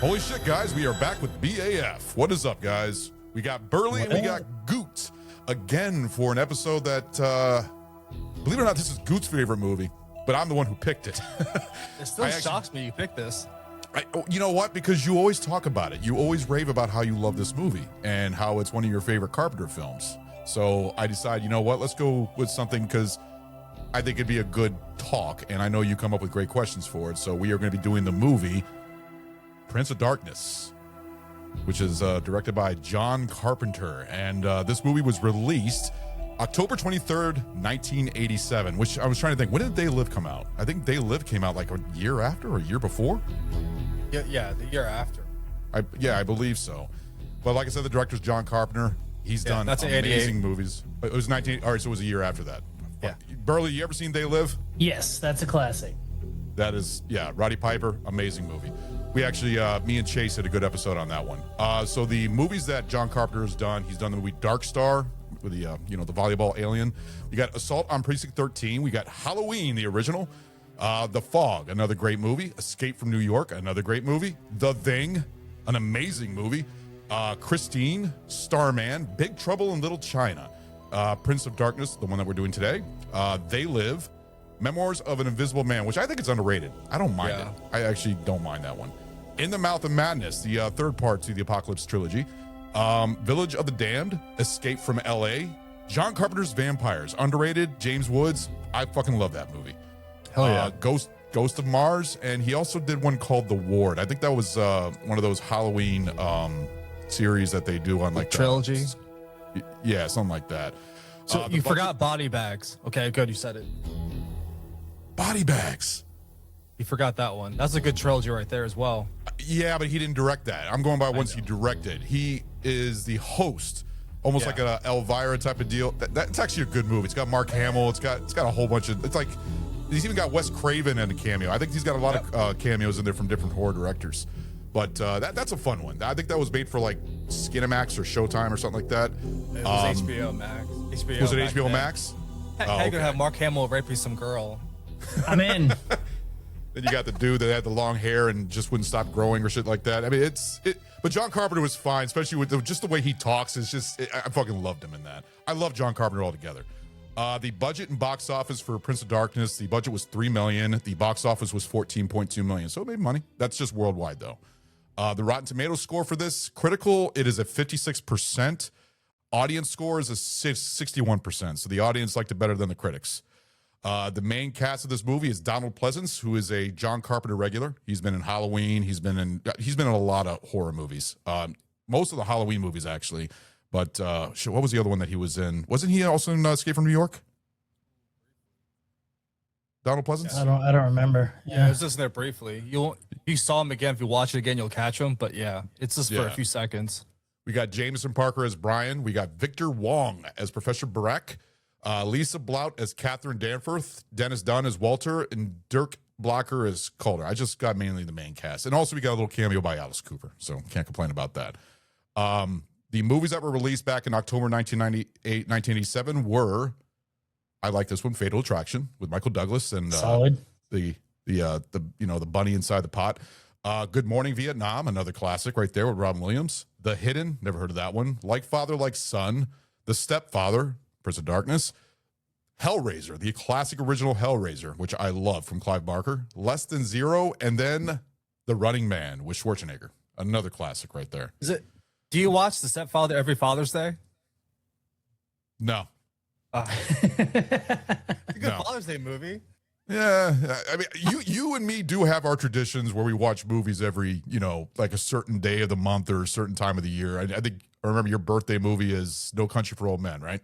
Holy shit, guys, we are back with BAF. What is up, guys? We got Burley and we got Goot again for an episode that, believe it or not, this is Goot's favorite movie, but I'm the one who picked it. It still shocks me you picked this. You know what? Because you always talk about it. You always rave about how you love this movie and how it's one of your favorite Carpenter films. So I decided, you know what? Let's go with something because I think it'd be a good talk, and I know you come up with great questions for it. So we are going to be doing the movie Prince of Darkness, which is directed by John Carpenter. And this movie was released October 23rd, 1987, which I was trying to think, when did They Live come out? I think They Live came out like a year after or a year before? Yeah, the year after. I believe so. But like I said, the director's John Carpenter. He's done amazing movies. It was 19, all right, so it was a year after that. Yeah. Burley, you ever seen They Live? Yes, that's a classic. That is, yeah, Roddy Piper, amazing movie. We actually, me and Chase did a good episode on that one. So the movies that John Carpenter has done, he's done the movie Dark Star with the, the volleyball alien. We got Assault on Precinct 13. We got Halloween, the original. The Fog, another great movie. Escape from New York, another great movie. The Thing, an amazing movie. Christine, Starman, Big Trouble in Little China. Prince of Darkness, the one that we're doing today. They Live. Memoirs of an Invisible Man, which I think it's underrated. I don't mind it. I actually don't mind that one. In the Mouth of Madness, the third part to the Apocalypse trilogy. Village of the Damned, Escape from L.A., John Carpenter's Vampires, underrated. James Woods, I fucking love that movie. Hell yeah. Ghost of Mars, and he also did one called The Ward. I think that was one of those Halloween series that they do on like trilogy. Yeah, something like that. So you forgot Body Bags. Okay, good, you said it. Body Bags. You forgot that one. That's a good trilogy right there as well. Yeah, but he didn't direct that. I'm going by once he directed. He is the host, almost like a Elvira type of deal. That's actually a good movie. It's got Mark Hamill. It's got a whole bunch of. It's like he's even got Wes Craven in a cameo. I think he's got a lot of cameos in there from different horror directors. But that's a fun one. I think that was made for like Skinamax or Showtime or something like that. It was HBO Max. Was it HBO Max? How you gonna have Mark Hamill raping some girl? I'm in. Then you got the dude that had the long hair and just wouldn't stop growing or shit like that. I mean, but John Carpenter was fine, especially with just the way he talks. It's just, I fucking loved him in that. I love John Carpenter altogether. The budget and box office for Prince of Darkness, the budget was $3 million. The box office was $14.2 million. So it made money. That's just worldwide though. The Rotten Tomatoes score for this, critical, it is a 56%. Audience score is a 61%. So the audience liked it better than the critics. The main cast of this movie is Donald Pleasance, who is a John Carpenter regular. He's been in Halloween. He's been in a lot of horror movies. Most of the Halloween movies, actually. But what was the other one that he was in? Wasn't he also in Escape from New York? Donald Pleasance? I don't remember. Yeah, it was just there briefly. You saw him again. If you watch it again, you'll catch him. But yeah, it's just for a few seconds. We got Jameson Parker as Brian. We got Victor Wong as Professor Barek. Lisa Blout as Catherine Danforth, Dennis Dunn as Walter, and Dirk Blocker as Calder. I just got mainly the main cast. And also we got a little cameo by Alice Cooper, so can't complain about that. The movies that were released back in October 1987 were, I like this one, Fatal Attraction with Michael Douglas and Solid. the bunny inside the pot. Good Morning Vietnam, another classic right there with Robin Williams. The Hidden, never heard of that one. Like Father, Like Son. The Stepfather, Prince of Darkness. Hellraiser, the classic original Hellraiser, which I love, from Clive Barker. Less Than Zero, and then The Running Man with Schwarzenegger. Another classic right there. Do you watch The Stepfather every Father's Day? No. It's a good No. Father's Day movie. Yeah, I mean, you and me do have our traditions where we watch movies every, like a certain day of the month or a certain time of the year. I remember your birthday movie is No Country for Old Men, right?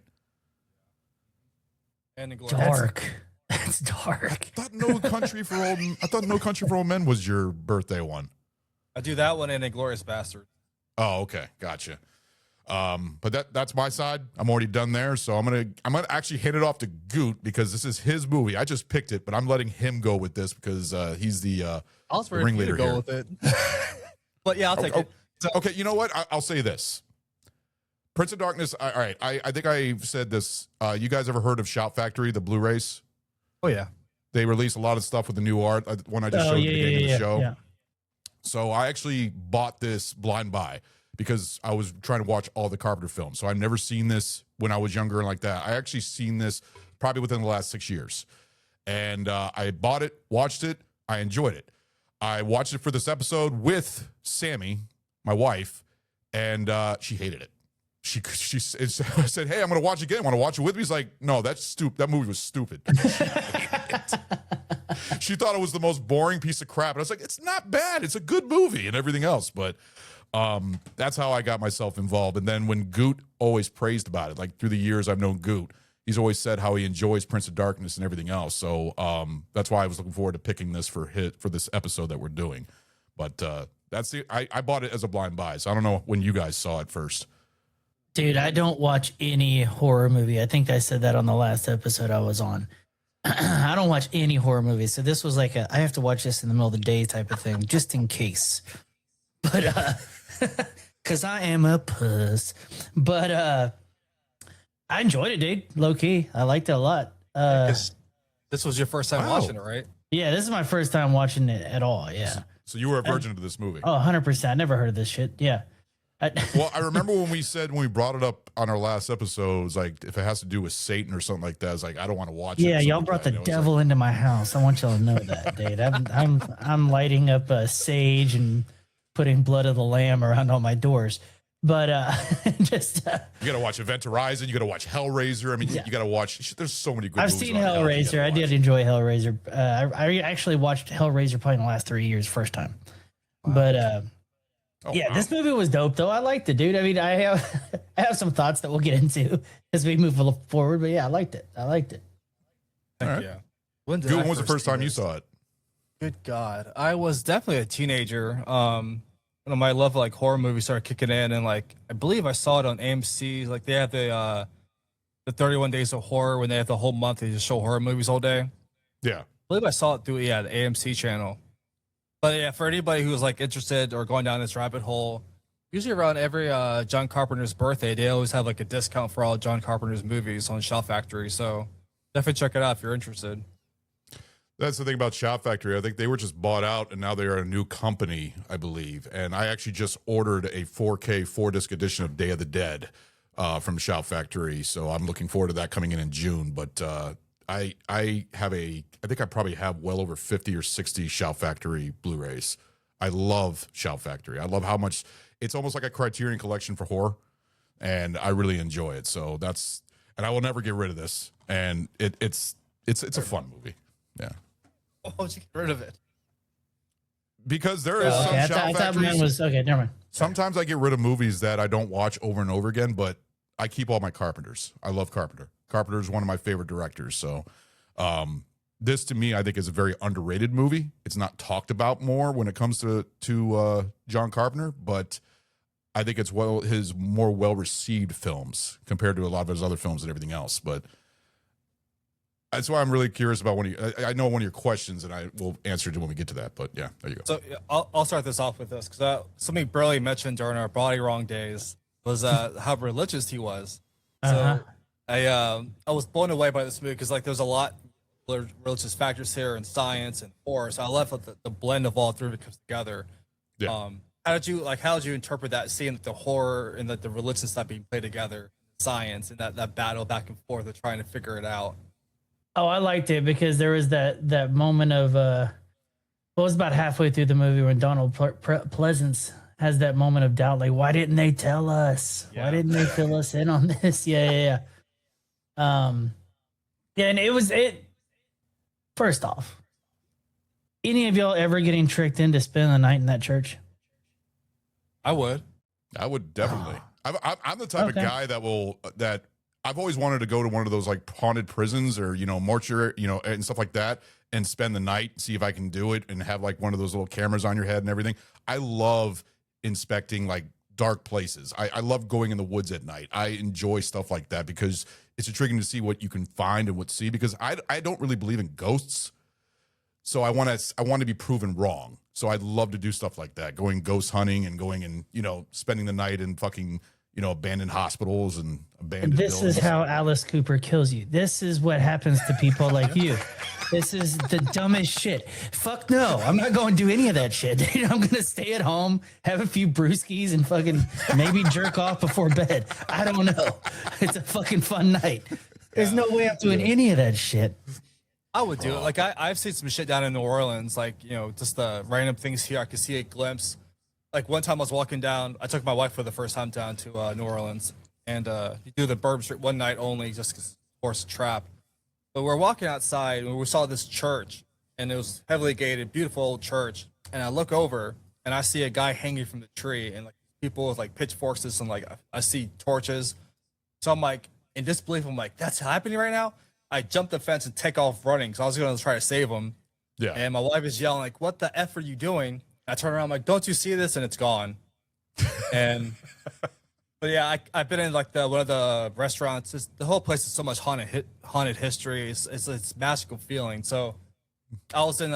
And Inglourious. Dark. That's dark. I thought No Country for Old Men was your birthday one. I do that one and Inglourious Bastard. Oh, okay, gotcha. But that's my side. I'm already done there, so I'm gonna actually hand it off to Goot because this is his movie. I just picked it, but I'm letting him go with this because he's the ringleader go here. with it. But yeah, I'll take it. Okay, you know what? I'll say this. Prince of Darkness. All right, I think I said this. You guys ever heard of Shout Factory, the Blu-rays? Oh yeah. They release a lot of stuff with the new art. One I just showed at the beginning of the show. Yeah. So I actually bought this blind buy because I was trying to watch all the Carpenter films. So I've never seen this when I was younger and like that. I actually seen this probably within the last 6 years. And I bought it, watched it. I enjoyed it. I watched it for this episode with Sammy, my wife, and she hated it. She said, "Hey, I'm going to watch it again. Want to watch it with me?" He's like, "No, that's stupid. That movie was stupid." She thought it was the most boring piece of crap. And I was like, "It's not bad. It's a good movie and everything else." But that's how I got myself involved. And then when Goot always praised about it, like through the years I've known Goot, he's always said how he enjoys Prince of Darkness and everything else. So that's why I was looking forward to picking this for this episode that we're doing. But I bought it as a blind buy. So I don't know when you guys saw it first. Dude, I don't watch any horror movie. I think I said that on the last episode I was on. I don't watch any horror movies. So this was like I have to watch this in the middle of the day type of thing, just in case. But because I am a puss. But I enjoyed it, dude. Low key. I liked it a lot. This was your first time watching it, right? Yeah, this is my first time watching it at all. Yeah. So you were a virgin to this movie. Oh, 100%. I never heard of this shit. Yeah. Well, I remember when we brought it up on our last episode, it was like, if it has to do with Satan or something like that, it's like, I don't want to watch it. Yeah, y'all brought the devil into my house. I want y'all to know that, dude. I'm lighting up a sage and putting blood of the lamb around all my doors. But you got to watch Event Horizon. You got to watch Hellraiser. I mean, you got to watch. There's so many good. I've movies seen on Hellraiser. I did enjoy Hellraiser. I actually watched Hellraiser probably in the last 3 years, first time. Wow. But this movie was dope though. I liked it, dude. I mean, I have some thoughts that we'll get into as we move forward. But yeah, I liked it. All right. Yeah. When was the first time you saw it? Good God, I was definitely a teenager. When my love of like horror movies started kicking in, and like I believe I saw it on AMC. Like they have the 31 Days of Horror when they have the whole month. They just show horror movies all day. Yeah, I believe I saw it through the AMC channel. But yeah, for anybody who's like interested or going down this rabbit hole, usually around every John Carpenter's birthday, they always have like a discount for all John Carpenter's movies on Shout Factory. So definitely check it out if you're interested. That's the thing about Shout Factory. I think they were just bought out, and now they are a new company, I believe. And I actually just ordered a 4K 4-disc edition of Day of the Dead from Shout Factory, so I'm looking forward to that coming in June. But I think I probably have well over 50 or 60 Shout Factory Blu-rays. I love Shout Factory. I love how much it's almost like a Criterion collection for horror, and I really enjoy it. So and I will never get rid of this. And it's a fun movie. Yeah. Why would you get rid of it? Because there is some Shout Factories. Okay, never mind. Sometimes I get rid of movies that I don't watch over and over again, but I keep all my Carpenters. I love Carpenter. Carpenter is one of my favorite directors. So this, to me, I think is a very underrated movie. It's not talked about more when it comes to John Carpenter, but I think it's his more well-received films compared to a lot of his other films and everything else. But that's why I'm really curious about I know one of your questions, and I will answer it when we get to that. But yeah, there you go. So I'll start this off with this because something barely mentioned during our Body Wrong days. was how religious he was. Uh-huh. So I was blown away by this movie because like there's a lot of religious factors here and science and horror. So I love the blend of all three of it comes together. Yeah. How did you interpret that, seeing the horror and the religion stuff being played together, science and that battle back and forth of trying to figure it out? Oh, I liked it because there was that moment of well, it was about halfway through the movie when Donald Pleasance has that moment of doubt, like, why didn't they tell us? Yeah. Why didn't they fill us in on this? Yeah. Yeah, and it. First off, any of y'all ever getting tricked into spending the night in that church? I would. I would definitely. I'm the type of guy that I've always wanted to go to one of those like haunted prisons or, mortuary, and stuff like that and spend the night, see if I can do it and have like one of those little cameras on your head and everything. I love inspecting like dark places. I love going in the woods at night. I enjoy stuff like that because it's intriguing to see what you can find and what see, because I don't really believe in ghosts. So I want to be proven wrong. So I'd love to do stuff like that, going ghost hunting and going and, spending the night in fucking, abandoned hospitals and abandoned This buildings. is how Alice Cooper kills you. This is what happens to people like you. This is the dumbest shit. Fuck no. I'm not going to do any of that shit. I'm going to stay at home, have a few brewskis, and fucking maybe jerk off before bed. I don't know. It's a fucking fun night. There's no way I'm doing any of that shit. I would do it. Like I've seen some shit down in New Orleans, like, just the random things here. I could see a glimpse. Like one time I was walking down, I took my wife for the first time down to New Orleans, and you do the Bourbon Street one night only just because, of course, a trap. But we're walking outside and we saw this church, and it was heavily gated, beautiful old church. And I look over and I see a guy hanging from the tree, and like people with like pitchforks and like I see torches. So I'm like in disbelief. I'm like, that's happening right now. I jump the fence and take off running because I was going to try to save him. Yeah. And my wife is yelling like, "What the F are you doing?" I turn around, I'm like, "Don't you see this?" And it's gone. And but yeah, I've been in like one of the restaurants. The whole place is so much haunted history. It's magical feeling. So I was in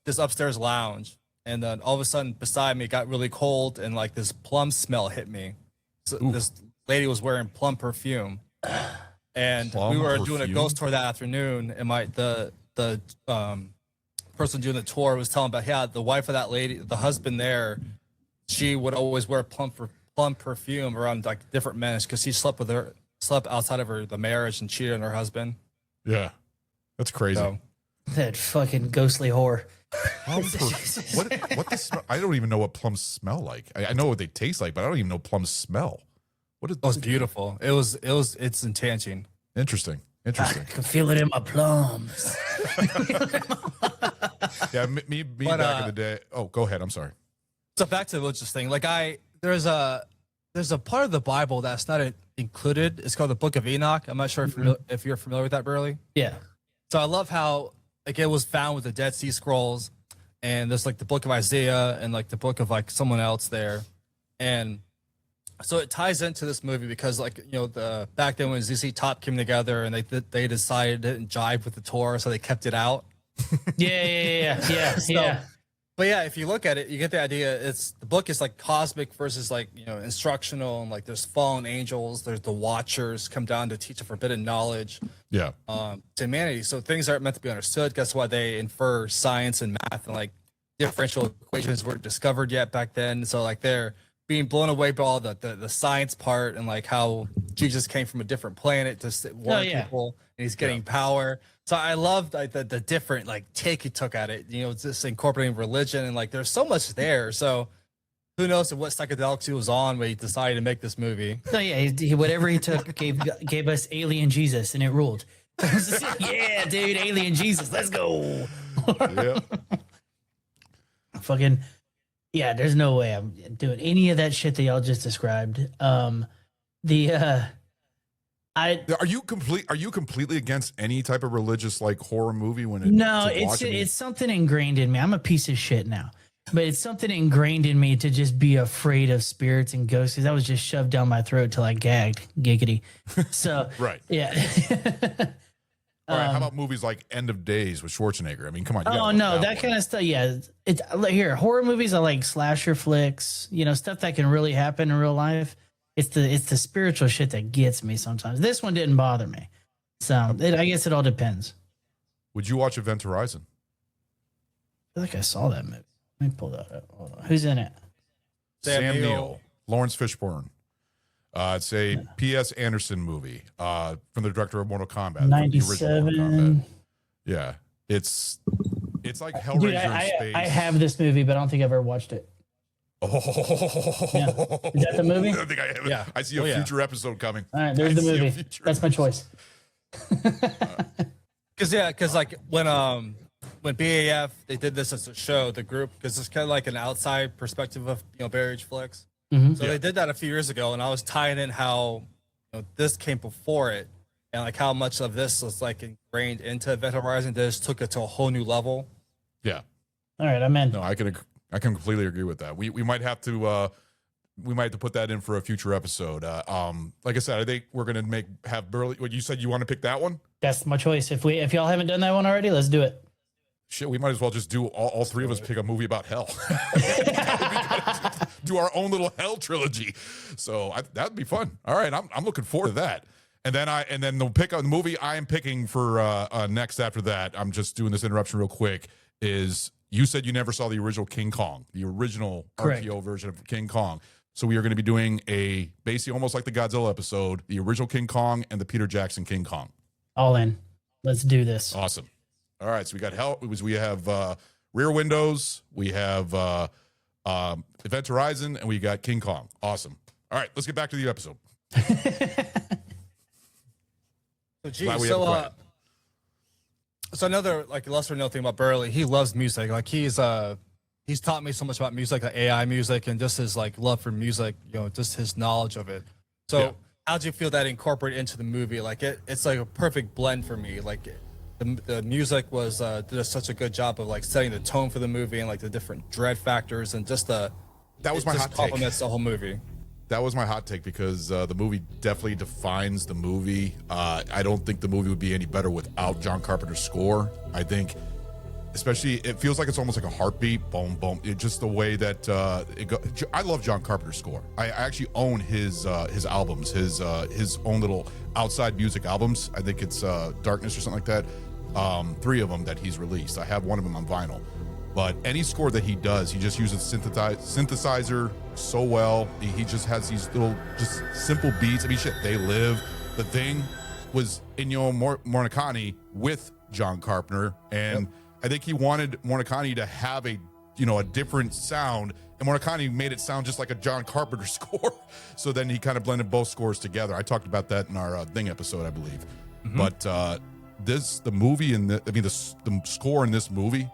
this upstairs lounge, and then all of a sudden beside me it got really cold, and like this plum smell hit me. So this lady was wearing plum perfume. And we were doing a ghost tour that afternoon, and the person doing the tour was telling about the wife of that lady, the husband there, she would always wear plum perfume around like different men because she slept outside of the marriage and cheated on her husband. Yeah, that's crazy. So, That fucking ghostly whore. What the smell? I don't even know what plums smell like. I know what they taste like, but I don't even know plums smell. it was beautiful. It's enchanting. Interesting. I can feel it in my plums. Yeah, me back in the day. Oh, go ahead. I'm sorry. So back to the religious thing. Like there's a part of the Bible that's not included. It's called the Book of Enoch. I'm not sure if you're familiar with that, Burley. Yeah. So I love how like it was found with the Dead Sea Scrolls, and there's like the Book of Isaiah and like the book of like someone else there, and so it ties into this movie because like the back then when ZZ Top came together and they decided it didn't jive with the Torah, so they kept it out. Yeah. But yeah, if you look at it, you get the idea. The book is like cosmic versus like instructional, and like there's fallen angels, there's the Watchers come down to teach a forbidden knowledge. Yeah. To humanity. So things aren't meant to be understood. Guess why they infer science and math, and like differential equations weren't discovered yet back then. So like they're being blown away by all the science part, and like how Jesus came from a different planet to warn people, and he's getting power. So I love like the different like take he took at it. It's just incorporating religion, and like there's so much there. So who knows what psychedelics he was on when he decided to make this movie? So yeah, whatever he took gave us Alien Jesus, and it ruled. Yeah, dude, Alien Jesus, let's go. Yeah. Fucking yeah, there's no way I'm doing any of that shit that y'all just described. Are you completely against any type of religious like horror movie when it's something ingrained in me. I'm a piece of shit now. But it's something ingrained in me to just be afraid of spirits and ghosts, because that was just shoved down my throat till I gagged. Giggity. So right. Yeah. All right, how about movies like End of Days with Schwarzenegger? I mean, come on. Oh no, that kind of stuff. Yeah, it's here. Horror movies are like slasher flicks. Stuff that can really happen in real life. It's the spiritual shit that gets me sometimes. This one didn't bother me. So I guess it all depends. Would you watch Event Horizon? I feel like I saw that movie. Let me pull that up. Hold on. Who's in it? Sam Neill, Lawrence Fishburne. It's a P.S. Anderson movie from the director of Mortal Kombat. 97. Yeah, it's like Hellraiser Dude, in space. I have this movie, but I don't think I've ever watched it. Oh, Yeah. Is that the movie? I think I have. Yeah. I see a future episode coming. All right, there's the movie. That's my choice. Because like when BAF they did this as a show, the group, because it's kind of like an outside perspective of Barry H. flicks. Mhm. So they did that a few years ago, and I was tying in how this came before it, and like how much of this was like ingrained into Event Horizon. They just took it to a whole new level. Yeah. All right, I'm in. No, I can completely agree with that. We might have to put that in for a future episode. Like I said, I think we're gonna have Burley. What you said, you want to pick that one? That's my choice. If y'all haven't done that one already, let's do it. Shit, we might as well just do all three of us pick a movie about hell. Do our own little hell trilogy. So that'd be fun. All right, I'm looking forward to that. And then they'll pick the movie I am picking for next after that. I'm just doing this interruption real quick. Is you said you never saw the original King Kong, the original Correct. RKO version of King Kong. So we are going to be doing basically almost like the Godzilla episode, the original King Kong and the Peter Jackson King Kong. All in. Let's do this. Awesome. All right, so we got hell. We have Rear Windows, we have Event Horizon, and we got King Kong. Awesome. All right, let's get back to the episode. So another like lesser known thing about Burley, he loves music. Like he's taught me so much about music, like AI music, and just his like love for music. Just his knowledge of it. So Yeah. how'd you feel that incorporated into the movie? Like it's like a perfect blend for me. Like the music was did such a good job of like setting the tone for the movie and like the different dread factors and just That was my hot take. complements the whole movie. That was my hot take because the movie definitely defines the movie. I don't think the movie would be any better without John Carpenter's score. I think, especially, it feels like it's almost like a heartbeat. Boom, boom. Just the way that it goes. I love John Carpenter's score. I actually own his albums, his own little outside music albums. I think it's Darkness or something like that. 3 of them that he's released. I have one of them on vinyl. But any score that he does, he just uses synthesizer so well. He just has these little, just simple beats. I mean, shit, They Live. The Thing was Ennio Morricone with John Carpenter, and I think he wanted Morricone to have a different sound, and Morricone made it sound just like a John Carpenter score. So then he kind of blended both scores together. I talked about that in our Thing episode, I believe. Mm-hmm. But the score in this movie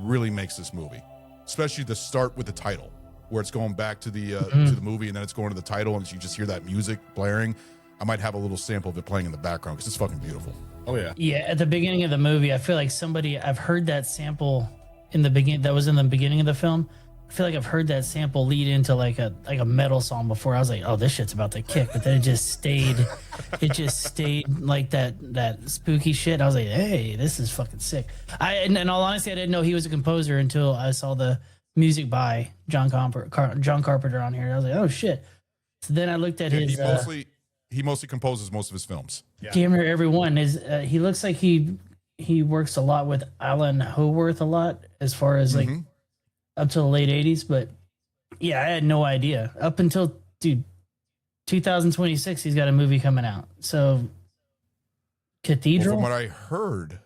really makes this movie, especially the start with the title, where it's going back to the to the movie, and then it's going to the title, and you just hear that music blaring. I might have a little sample of it playing in the background because it's fucking beautiful. Oh yeah. Yeah, at the beginning of the movie, I feel like I've heard that sample in the beginning. That was in the beginning of the film. I feel like I've heard that sample lead into like a metal song before. I was like, oh, this shit's about to kick, but then it just stayed like that spooky shit. I was like, hey, this is fucking sick. In all honesty, I didn't know he was a composer until I saw the music by John Carpenter on here. I was like, oh shit. So then I looked at his. He mostly composes most of his films. Yeah. Damn near everyone is. He looks like he works a lot with Alan Howarth a lot as far as like. Up to the late 80s, but yeah, I had no idea. Up until 2026, he's got a movie coming out. So Cathedral. Well, from what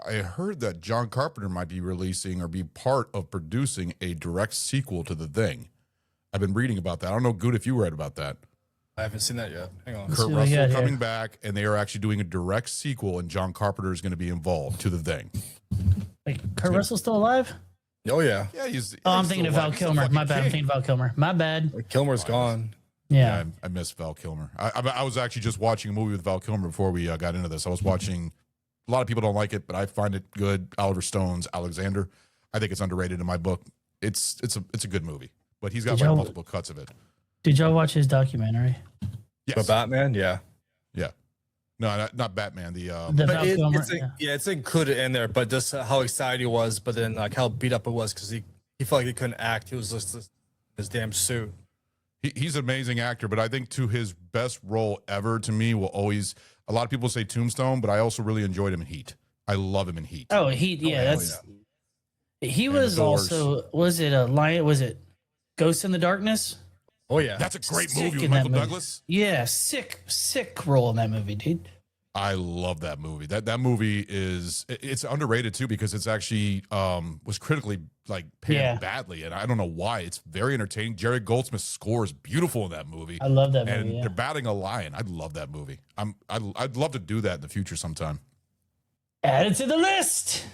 I heard that John Carpenter might be releasing or be part of producing a direct sequel to The Thing. I've been reading about that. I don't know, Good, if you read about that. I haven't seen that yet. Hang on. Kurt Russell coming back, and they are actually doing a direct sequel, and John Carpenter is going to be involved to The Thing. Wait, Kurt Russell's still alive? Oh yeah. Yeah, I'm thinking of Val Kilmer. My bad. I'm thinking Val Kilmer. My bad. Kilmer's gone. Yeah. I miss Val Kilmer. I was actually just watching a movie with Val Kilmer before we got into this. I was watching. A lot of people don't like it, but I find it good. Oliver Stone's Alexander. I think it's underrated in my book. It's a good movie, but he's got like multiple cuts of it. Did y'all watch his documentary? Yes. But Batman, yeah. Yeah. No, not Batman. The Val Kilmer, it's included in there, but just how excited he was, but then like how beat up it was because he felt like he couldn't act. He was just this damn suit. He's an amazing actor, but I think to his best role ever to me will always. A lot of people say Tombstone, but I also really enjoyed him in Heat. I love him in Heat. Oh, Heat. Yeah, that's. He was also. Was it a lion? Was it Ghost in the Darkness? Oh yeah, that's a great Sick movie with in that Michael movie. Douglas. Yeah, sick role in that movie, dude. I love that movie. That movie it's underrated too because it's actually was critically like panned badly, and I don't know why. It's very entertaining. Jerry Goldsmith's score is beautiful in that movie. I love that movie. And yeah. they're batting a lion. I love that movie. I'd love to do that in the future sometime. Add it to the list.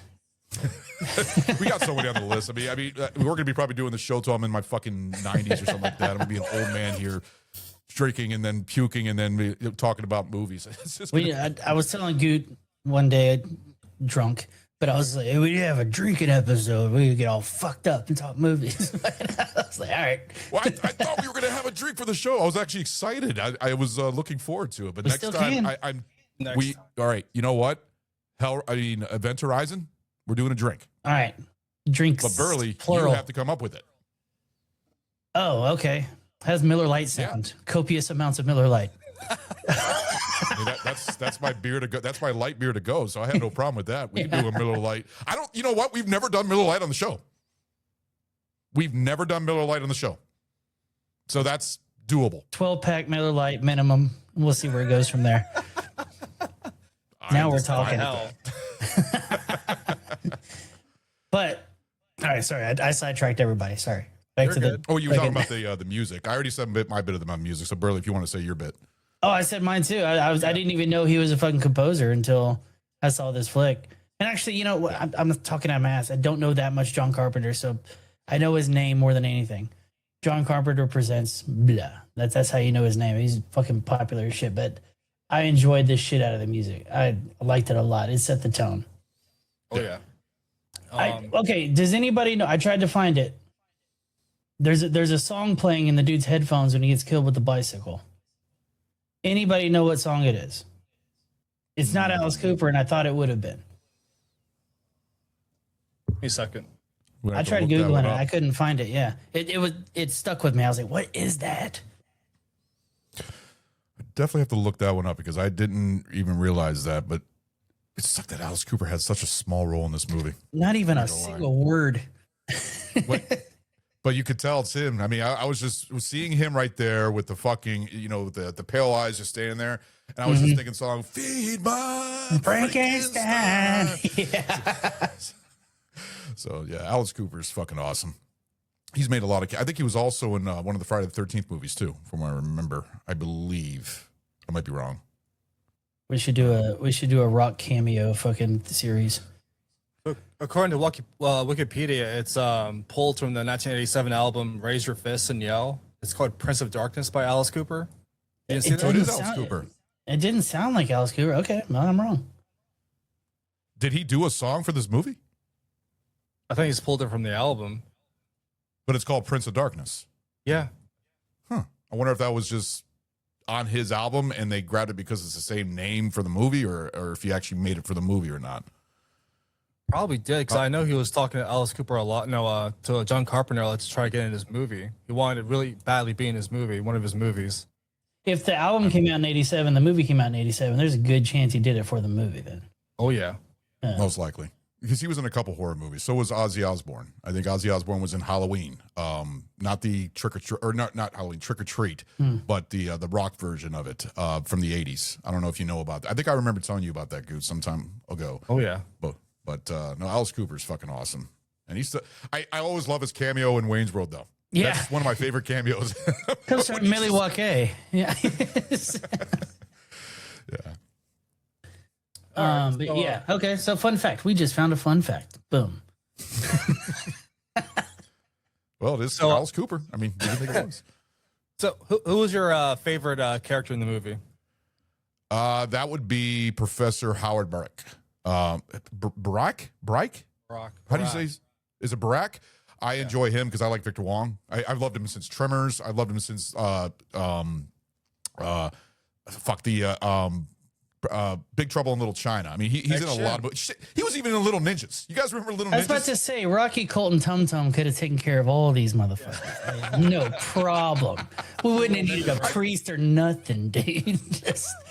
We got so many on the list. I mean, we're gonna be probably doing the show till I'm in my fucking 90s or something like that. I'm gonna be an old man here, drinking and then puking and then talking about movies. It's just I was telling Goot one day, drunk, but I was like, hey, we have a drinking episode. We could get all fucked up and talk movies. I was like, all right. Well, I thought we were gonna have a drink for the show. I was actually excited. I was looking forward to it. But next time, all right. You know what? Event Horizon. We're doing a drink. All right. Drinks. But Burley, plural. you have to come up with it. Oh, okay. Has Miller Lite sound. Yeah. Copious amounts of Miller Lite. I mean, that's my beer to go. That's my light beer to go. So I have no problem with that. We can do a Miller Lite. You know what? We've never done Miller Lite on the show. We've never done Miller Lite on the show. So that's doable. 12-pack Miller Lite minimum. We'll see where it goes from there. Now we're talking. But all right, sorry, I sidetracked everybody. Sorry. Back You're to good. Oh, you were talking about the music. I already said my bit of the music. So Burley, if you want to say your bit. Oh, I said mine too. I didn't even know he was a fucking composer until I saw this flick. And actually, you know what? I'm talking out of my ass. I don't know that much John Carpenter, so I know his name more than anything. John Carpenter presents blah. That's how you know his name. He's fucking popular as shit. But I enjoyed this shit out of the music. I liked it a lot. It set the tone. Oh yeah. Okay, does anybody know? I tried to find it. There's a song playing in the dude's headphones when he gets killed with the bicycle. Anybody know what song it is? It's not Alice Cooper, and I thought it would have been. Give me a second. I tried Googling it. I couldn't find it. Yeah, it stuck with me. I was like, what is that? I definitely have to look that one up because I didn't even realize that, but it sucked that Alice Cooper had such a small role in this movie. Not even a single word. But you could tell it's him. I mean, I was seeing him right there with the fucking, the pale eyes just standing there. And I was just thinking song, Feed My Frankenstein. Yeah. So, yeah, Alice Cooper is fucking awesome. He's made a lot of, I think he was also in one of the Friday the 13th movies too, from what I remember. I believe. I might be wrong. We should do a rock cameo fucking series. According to Wikipedia, it's pulled from the 1987 album "Raise Your Fists and Yell." It's called "Prince of Darkness" by Alice Cooper. It is Alice Cooper. It didn't sound like Alice Cooper. Okay, well, I'm wrong. Did he do a song for this movie? I think he's pulled it from the album. But it's called "Prince of Darkness." Yeah. Huh. I wonder if that was just on his album and they grabbed it because it's the same name for the movie, or if he actually made it for the movie or not. Probably did, because I know he was talking to Alice Cooper a lot. No, to John Carpenter, let's try to get in his movie. He wanted to really badly be in his movie, one of his movies. If the album came out in 87, the movie came out in 87, there's a good chance he did it for the movie then. Oh, yeah. Most likely. Because he was in a couple horror movies. So was Ozzy Osbourne. I think Ozzy Osbourne was in Halloween. Not the Trick or Treat, or not Halloween, Trick or Treat, but the rock version of it from the 80s. I don't know if you know about that. I think I remember telling you about that, Goose, some time ago. Oh, yeah. But no, Alice Cooper's fucking awesome. And I always love his cameo in Wayne's World, though. Yeah. That's one of my favorite cameos. Comes from Milwaukee. Yeah. Yeah. But yeah. Okay. So fun fact. We just found a fun fact. Boom. Well, it is Alice Cooper. I mean, you didn't think it was. So who was your favorite character in the movie? That would be Professor Howard Barack. Barack? How do you say? Is it Barack? I enjoy him because I like Victor Wong. I've loved him since Tremors. I've loved him since Big Trouble in Little China. I mean, he's in a lot of. Shit, he was even in Little Ninjas. You guys remember Little Ninjas? I was about to say, Rocky Colton Tum Tum could have taken care of all these motherfuckers. No problem. We wouldn't have needed a priest or nothing, dude.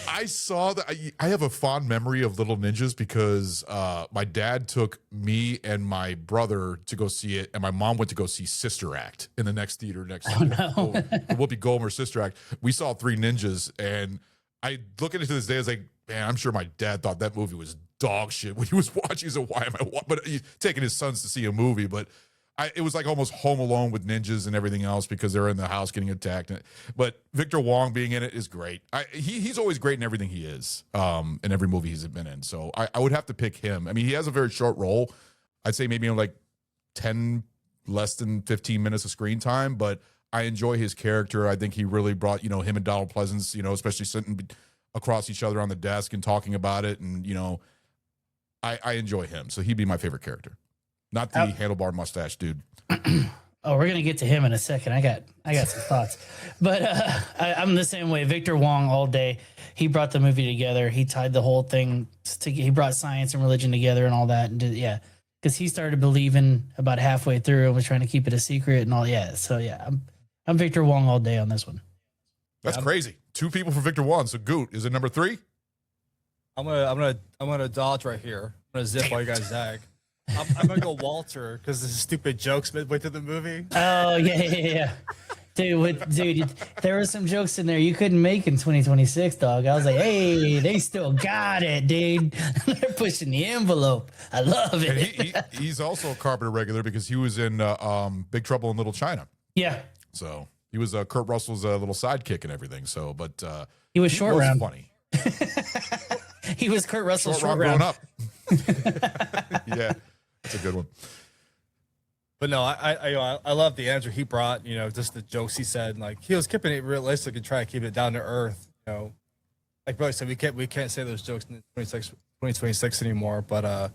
I saw that. I have a fond memory of Little Ninjas because my dad took me and my brother to go see it, and my mom went to go see Sister Act in the next theater the Whoopi Goldberg Sister Act. We saw Three Ninjas, and I look at it to this day. I was like, man, I'm sure my dad thought that movie was dog shit when he was watching. He's like, why am I? But he's taking his sons to see a movie, but. It was like almost Home Alone with ninjas and everything else because they're in the house getting attacked. But Victor Wong being in it is great. He's always great in everything he is, in every movie he's been in. So I would have to pick him. I mean, he has a very short role. I'd say maybe like 10, less than 15 minutes of screen time, but I enjoy his character. I think he really brought, him and Donald Pleasance, especially sitting across each other on the desk and talking about it. And, I enjoy him. So he'd be my favorite character. Not the handlebar mustache dude. Oh, we're gonna get to him in a second. I got some thoughts, but I'm the same way. Victor Wong all day. He brought the movie together. He tied the whole thing. He brought science and religion together and all that. And because he started believing about halfway through and was trying to keep it a secret and all. Yeah, so yeah, I'm Victor Wong all day on this one. That's crazy. 2 people for Victor Wong. So Goot, is it number 3? I'm gonna dodge right here. I'm gonna zip while you guys zag. I'm gonna go Walter because the stupid jokes midway through the movie. Oh yeah. Dude, there were some jokes in there you couldn't make in 2026, dog. I was like, hey, they still got it, dude. They're pushing the envelope. I love it. And he's also a Carpenter regular because he was in Big Trouble in Little China. Yeah. So he was Kurt Russell's little sidekick and everything. So, but he was short round. Funny. He was Kurt Russell's short round round. Grown up. Yeah. It's a good one. But no, I love the answer he brought, just the jokes he said. Like he was keeping it realistic and trying to keep it down to earth, Like Billy said, we can't say those jokes in 2026 anymore, but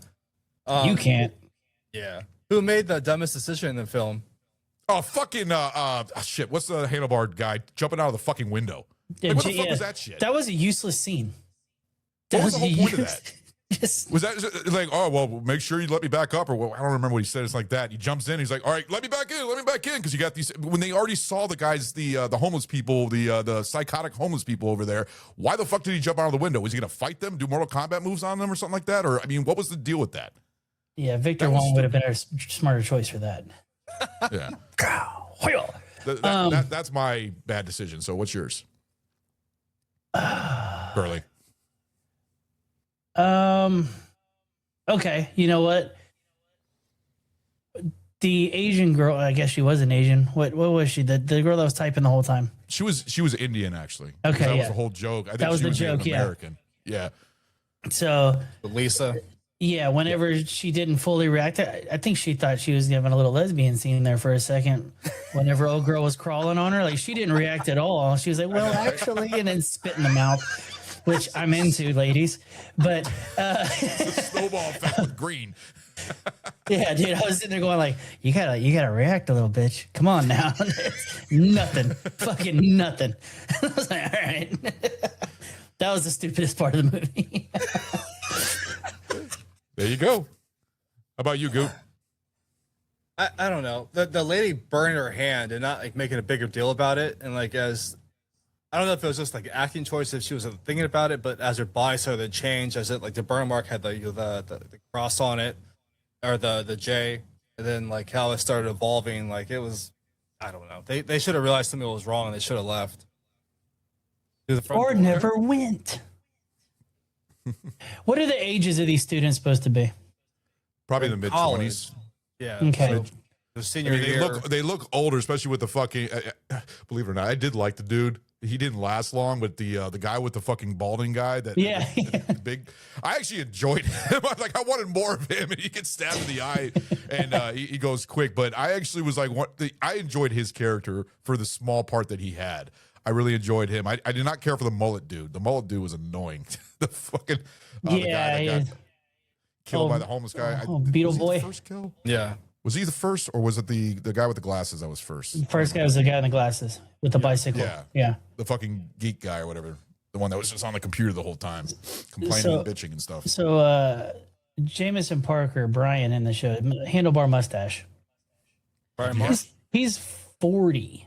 you can't. Yeah. Who made the dumbest decision in the film? Oh, fucking shit. What's the handlebar guy jumping out of the fucking window? Yeah, like, what the fuck was that shit? That was a useless scene. What was the whole point of that? Was that like, oh, well, make sure you let me back up, or I don't remember what he said. It's like that. He jumps in. He's like, all right, let me back in, because you got these. When they already saw the guys, the homeless people, the psychotic homeless people over there. Why the fuck did he jump out of the window? Was he gonna fight them, do Mortal Kombat moves on them, or something like that? Or I mean, what was the deal with that? Yeah, Victor Wong would have been a smarter choice for that. Yeah, that's my bad decision. So what's yours, Burley? Okay, you know what? The Asian girl, I guess she was an Asian. What was she? The girl that was typing the whole time. She was Indian actually. Okay, that was the whole joke. I think that was she the was joke. American. Yeah. So Lisa. Yeah, whenever she didn't fully react, I think she thought she was having a little lesbian scene there for a second. Whenever old girl was crawling on her, like she didn't react at all. She was like, "Well, actually," and then spit in the mouth. Which I'm into, ladies, but it's a snowball effect with green. Yeah, dude, I was sitting there going like, you gotta react a little, bitch. Come on now, nothing, fucking nothing. I was like, all right, that was the stupidest part of the movie. There you go. How about you, Goop? I don't know. The lady burned her hand and not like making a bigger deal about it, and like as. I don't know if it was just like acting choice if she was thinking about it, but as her body started to change, as it like the burn mark had the cross on it, or the J, and then like how it started evolving, like it was, I don't know. They should have realized something was wrong and they should have left. Or never went. What are the ages of these students supposed to be? Probably the mid-20s. Yeah. Okay. So the senior year. They look older, especially with the fucking. Believe it or not, I did like the dude. He didn't last long, but the guy with the fucking balding guy that the big. I actually enjoyed him. I wanted more of him, and he gets stabbed in the eye, and he goes quick. But I actually was like, I enjoyed his character for the small part that he had. I really enjoyed him. I did not care for the mullet dude. The mullet dude was annoying. The fucking the guy that got killed by the homeless guy. Beetle Boy. First kill. Yeah. Was he the first, or was it the guy with the glasses that was first? The first guy was the guy in the glasses with the bicycle. Yeah. Yeah. The fucking geek guy or whatever. the one that was just on the computer the whole time, complaining and bitching and stuff. So Jameson Parker, Brian in the show, handlebar mustache. Brian Marsh. He's 40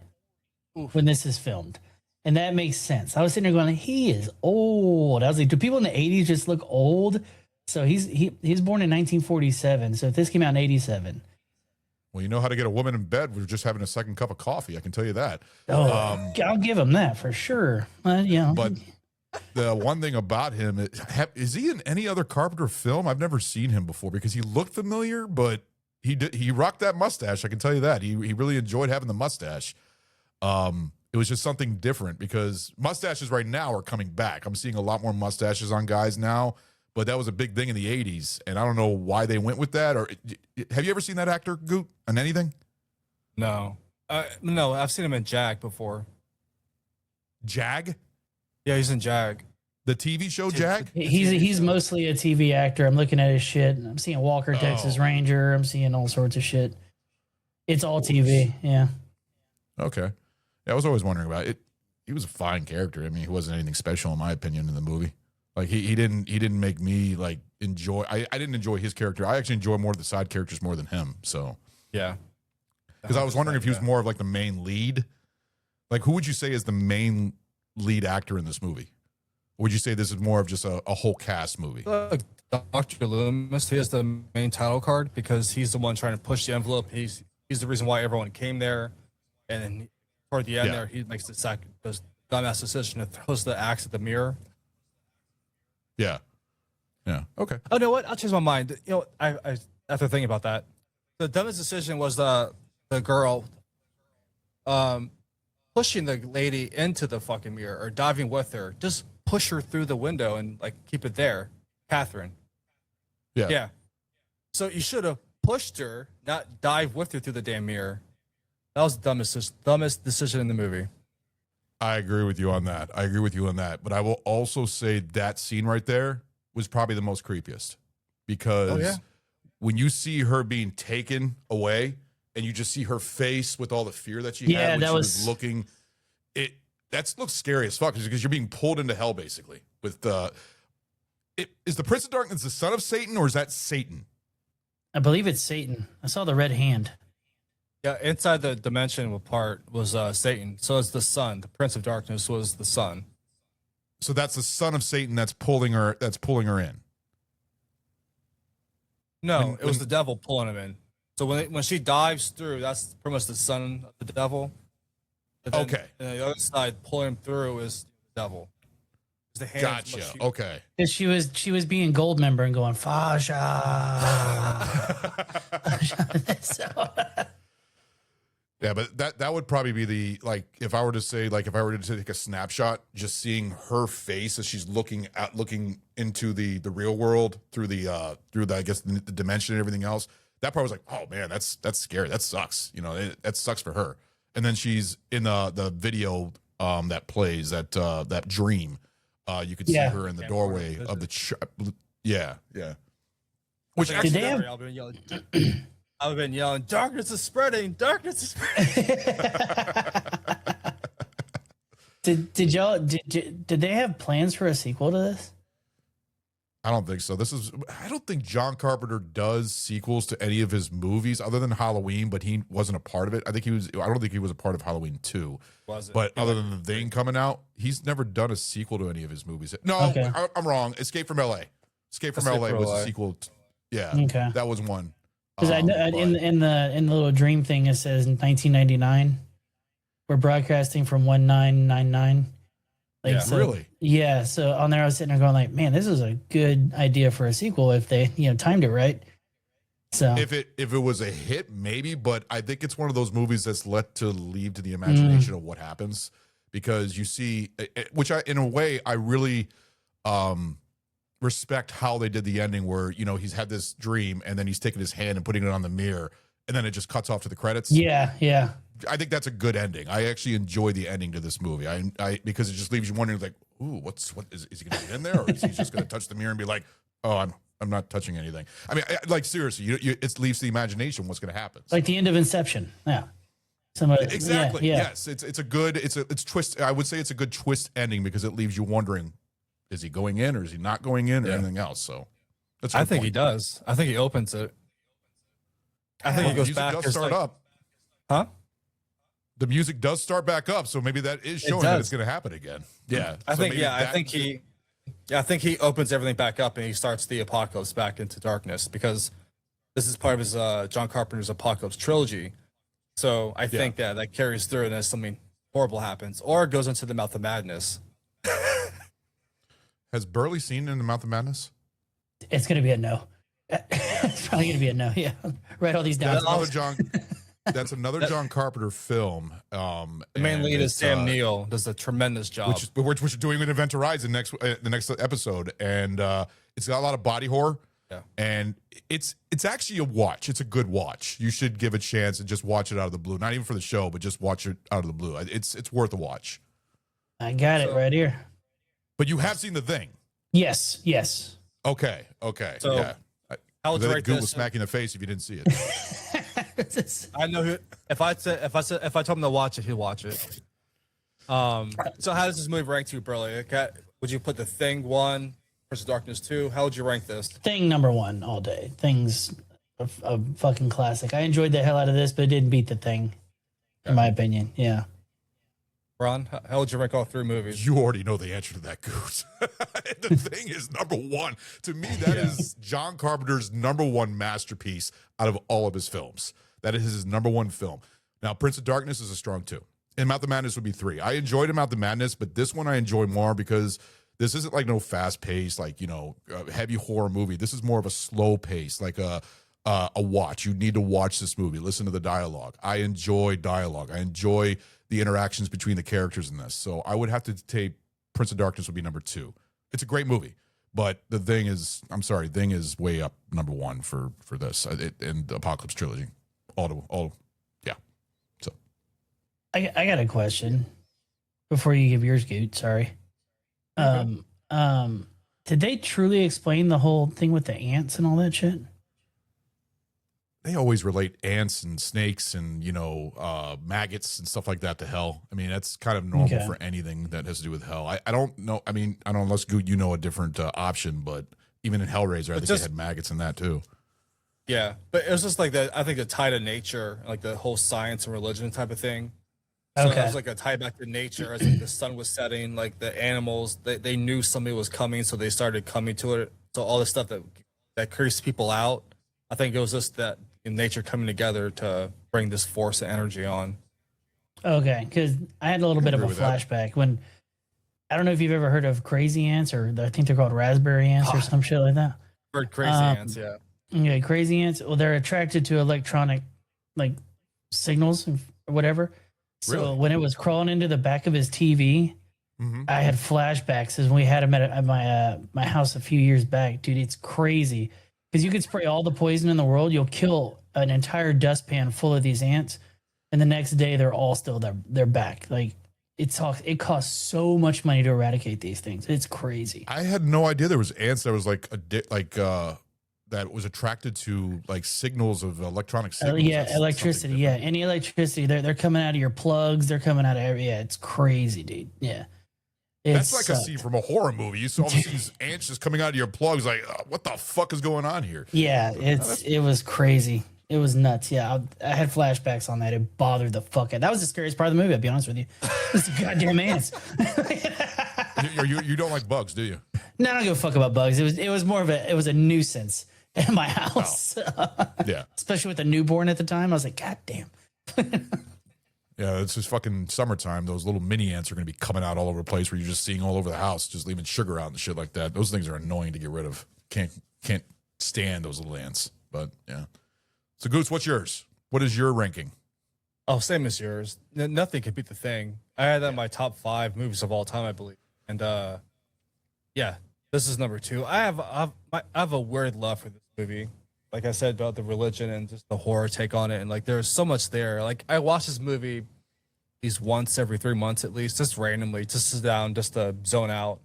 when this is filmed. And that makes sense. I was sitting there going, he is old. I was like, do people in the 80s just look old? So he's born in 1947. So if this came out in 87. Well, you know how to get a woman in bed with just having a second cup of coffee. I can tell you that. Oh, I'll give him that for sure. But the one thing about him, is he in any other Carpenter film? I've never seen him before because he looked familiar, but he rocked that mustache. I can tell you that. He really enjoyed having the mustache. It was just something different because mustaches right now are coming back. I'm seeing a lot more mustaches on guys now, but that was a big thing in the 80s, and I don't know why they went with that. Or have you ever seen that actor, Goot, on anything? No. No, I've seen him in Jag before. Jag? Yeah, he's in Jag. The TV show Jag? He's mostly a TV actor. I'm looking at his shit. I'm seeing Walker, Texas Ranger. I'm seeing all sorts of shit. It's all TV. Yeah. Okay. Yeah, I was always wondering about it. He was a fine character. I mean, he wasn't anything special in my opinion in the movie. Like he didn't make me like enjoy. I didn't enjoy his character. I actually enjoy more of the side characters more than him. So yeah. Because I was wondering if he was more of like the main lead. Like, who would you say is the main lead actor in this movie? Or would you say this is more of just a whole cast movie? Dr. Loomis, he has the main title card because he's the one trying to push the envelope. He's the reason why everyone came there. And then toward the end there, he makes the dumbass decision to throws the axe at the mirror. Yeah. Yeah. Okay. Oh, you know what? I'll change my mind. You know, I after thinking about that, the dumbest decision was the girl pushing the lady into the fucking mirror or diving with her. Just push her through the window and like keep it there. Catherine. Yeah. Yeah. So you should have pushed her, not dive with her through the damn mirror. That was the dumbest decision in the movie. I agree with you on that. But I will also say that scene right there was probably the most creepiest because when you see her being taken away and you just see her face with all the fear that she had when she was looking, that looks scary as fuck because you're being pulled into hell basically. With is the Prince of Darkness the son of Satan or is that Satan? I believe it's Satan. I saw the red hand. Yeah, inside the dimension part was Satan. So it's the son. The Prince of Darkness was the son. So that's the son of Satan that's pulling her in. No, it was the devil pulling him in. So when she dives through, that's pretty much the son of the devil. Okay. And the other side pulling him through is the devel. The gotcha. Okay. Because she was being gold member and going Fasha. Yeah, but that would probably be the if I were to take a snapshot, just seeing her face as she's looking into the real world through the I guess the dimension and everything else. That part was like, oh man, that's scary. That sucks. You know, that sucks for her. And then she's in the video that plays that dream. You could see her in the doorway of the yeah. Which did they have? I've been yelling, darkness is spreading, darkness is spreading. Did they have plans for a sequel to this? I don't think so. I don't think John Carpenter does sequels to any of his movies other than Halloween, but he wasn't a part of it. I don't think he was a part of Halloween 2. Was it? But other than The Thing coming out, he's never done a sequel to any of his movies. No, okay. I'm wrong. Escape from LA. Escape from LA was a sequel. Okay. That was one. Because I know in the little dream thing it says in 1999 we're broadcasting from 1999. Really? Yeah. So on there I was sitting there going like, man, this is a good idea for a sequel if they timed it right. So if it was a hit, maybe, but I think it's one of those movies that's leave to the imagination of what happens because you see, which in a way I really respect how they did the ending where he's had this dream and then he's taking his hand and putting it on the mirror and then it just cuts off to the credits. Yeah. I think that's a good ending. I actually enjoy the ending to this movie. I because it just leaves you wondering like, ooh, what is he gonna get in there or is he just gonna touch the mirror and be like, oh, I'm not touching anything. I mean, like seriously, it leaves the imagination what's gonna happen. Like the end of Inception. Yeah. Some of Exactly. Yeah, yeah. Yes, it's twist. I would say it's a good twist ending because it leaves you wondering: is he going in or is he not going in or anything else? So that's. I think he does. I think he opens it. I think he goes back. Does start up. Huh? The music does start back up, so maybe that is showing that it's going to happen again. Yeah, I think. Yeah, I think he. Yeah, I think he opens everything back up and he starts the apocalypse back into darkness because this is part of his John Carpenter's Apocalypse trilogy. So I think that carries through and then something horrible happens, or it goes into the Mouth of Madness. Has Burley seen In the Mouth of Madness? It's gonna be a no. It's probably gonna be a no. Yeah, write all these down. That's another John Carpenter film. The main lead is Sam Neill. Does a tremendous job. Which we're doing with Event Horizon the next episode, and it's got a lot of body horror. Yeah. And it's actually a watch. It's a good watch. You should give it a chance and just watch it out of the blue. Not even for the show, but just watch it out of the blue. It's worth a watch. I got it right here. But you have seen The Thing. Yes. Yes. Okay. So, yeah. How would you rate Google this? smack you in the face if you didn't see it. I know who. If I told him to watch it, he'd watch it. So how does this movie rank to you, Burley? Okay, would you put The Thing 1 versus Darkness 2? How would you rank this? Thing number 1 all day. Thing's a fucking classic. I enjoyed the hell out of this, but it didn't beat The Thing, in my opinion. Yeah. Ron, how would you rank all 3 movies? You already know the answer to that, Goose. The Thing is number 1. To me, that is John Carpenter's number 1 masterpiece out of all of his films. That is his number 1 film. Now, Prince of Darkness is a strong 2. And Mouth of Madness would be 3. I enjoyed Mouth of Madness, but this one I enjoy more because this isn't like no fast-paced, like, heavy horror movie. This is more of a slow pace, like a watch. You need to watch this movie. Listen to the dialogue. I enjoy dialogue. I enjoy the interactions between the characters in this. So I would have to take Prince of Darkness would be number 2. It's a great movie, but The Thing is, Thing is way up number 1 for this in the Apocalypse trilogy. Yeah. So I got a question before you give yours, Goot. Sorry. Did they truly explain the whole thing with the ants and all that shit? They always relate ants and snakes and maggots and stuff like that to hell. I mean, that's kind of normal for anything that has to do with hell. I don't know. I mean, I don't know unless you know a different option, but even in Hellraiser, I think they had maggots in that too. Yeah, but it was just like that. I think the tie to nature, like the whole science and religion type of thing. So it was like a tie back to nature as like the sun was setting, like the animals, they knew somebody was coming, so they started coming to it. So all the stuff that creeps people out, I think it was just that in nature coming together to bring this force and energy on. Okay, because I had a little bit of a flashback when, I don't know if you've ever heard of crazy ants, or I think they're called raspberry ants or some shit like that. Heard crazy ants, yeah. Yeah, crazy ants. Well, they're attracted to electronic, like, signals or whatever. So when it was crawling into the back of his TV, I had flashbacks as we had him at my house a few years back. Dude, it's crazy. Because you could spray all the poison in the world, you'll kill an entire dustpan full of these ants, and the next day they're all still there. They're back. Like it costs so much money to eradicate these things. It's crazy. I had no idea there was ants that was that was attracted to like signals of electronic signals. Electricity. Yeah, any electricity. They're coming out of your plugs. They're coming out of it's crazy, dude. Yeah. That's like a scene from a horror movie. You saw all these ants just coming out of your plugs. Like, what the fuck is going on here? Yeah, it was crazy. It was nuts. Yeah, I had flashbacks on that. It bothered the fuck out. That was the scariest part of the movie. I'll be honest with you. It's goddamn ants. You don't like bugs, do you? No, I don't give a fuck about bugs. It was more of a nuisance in my house. Yeah, especially with a newborn at the time. I was like, God damn. Yeah, it's just fucking summertime. Those little mini ants are going to be coming out all over the place where you're just seeing all over the house, just leaving sugar out and shit like that. Those things are annoying to get rid of. Can't stand those little ants. But yeah. So Goose, what's yours? What is your ranking? Oh, same as yours. Nothing can beat The Thing. I had that in my top 5 movies of all time, I believe. And yeah, this is number 2. I have a weird love for this movie. Like I said, about the religion and just the horror take on it. And like, there's so much there. Like I watch this movie at least once every 3 months, at least, just randomly, just sit down, just to zone out.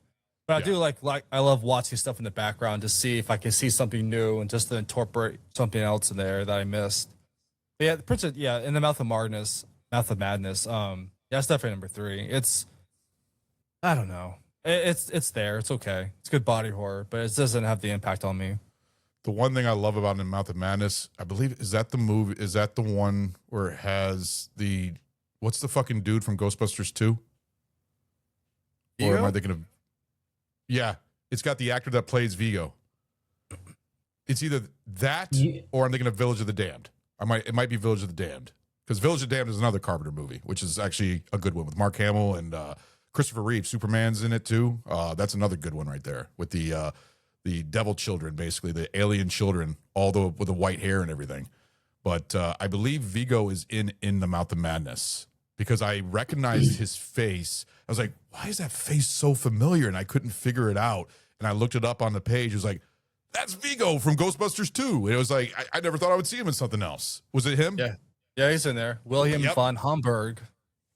But I do like I love watching stuff in the background to see if I can see something new and just to incorporate something else in there that I missed. But yeah, in the Mouth of Mouth of Madness. That's definitely number 3. It's, I don't know. It's there. It's okay. It's good body horror, but it doesn't have the impact on me. The one thing I love about In Mouth of Madness, I believe, is that the movie? Is that the one where it has what's the fucking dude from Ghostbusters 2? Or am I thinking of? Yeah, it's got the actor that plays Vigo. It's either that or I'm thinking of Village of the Damned. It might be Village of the Damned, because Village of the Damned is another Carpenter movie, which is actually a good one with Mark Hamill and Christopher Reeve. Superman's in it too. That's another good one right there with the devil children, basically the alien children, with the white hair and everything. But I believe Vigo is in the Mouth of Madness, because I recognized his face. I was like, why is that face so familiar? And I couldn't figure it out. And I looked it up on the page. It was like, that's Vigo from Ghostbusters 2. And it was like, I never thought I would see him in something else. Was it him? Yeah, he's in there. William von Homburg.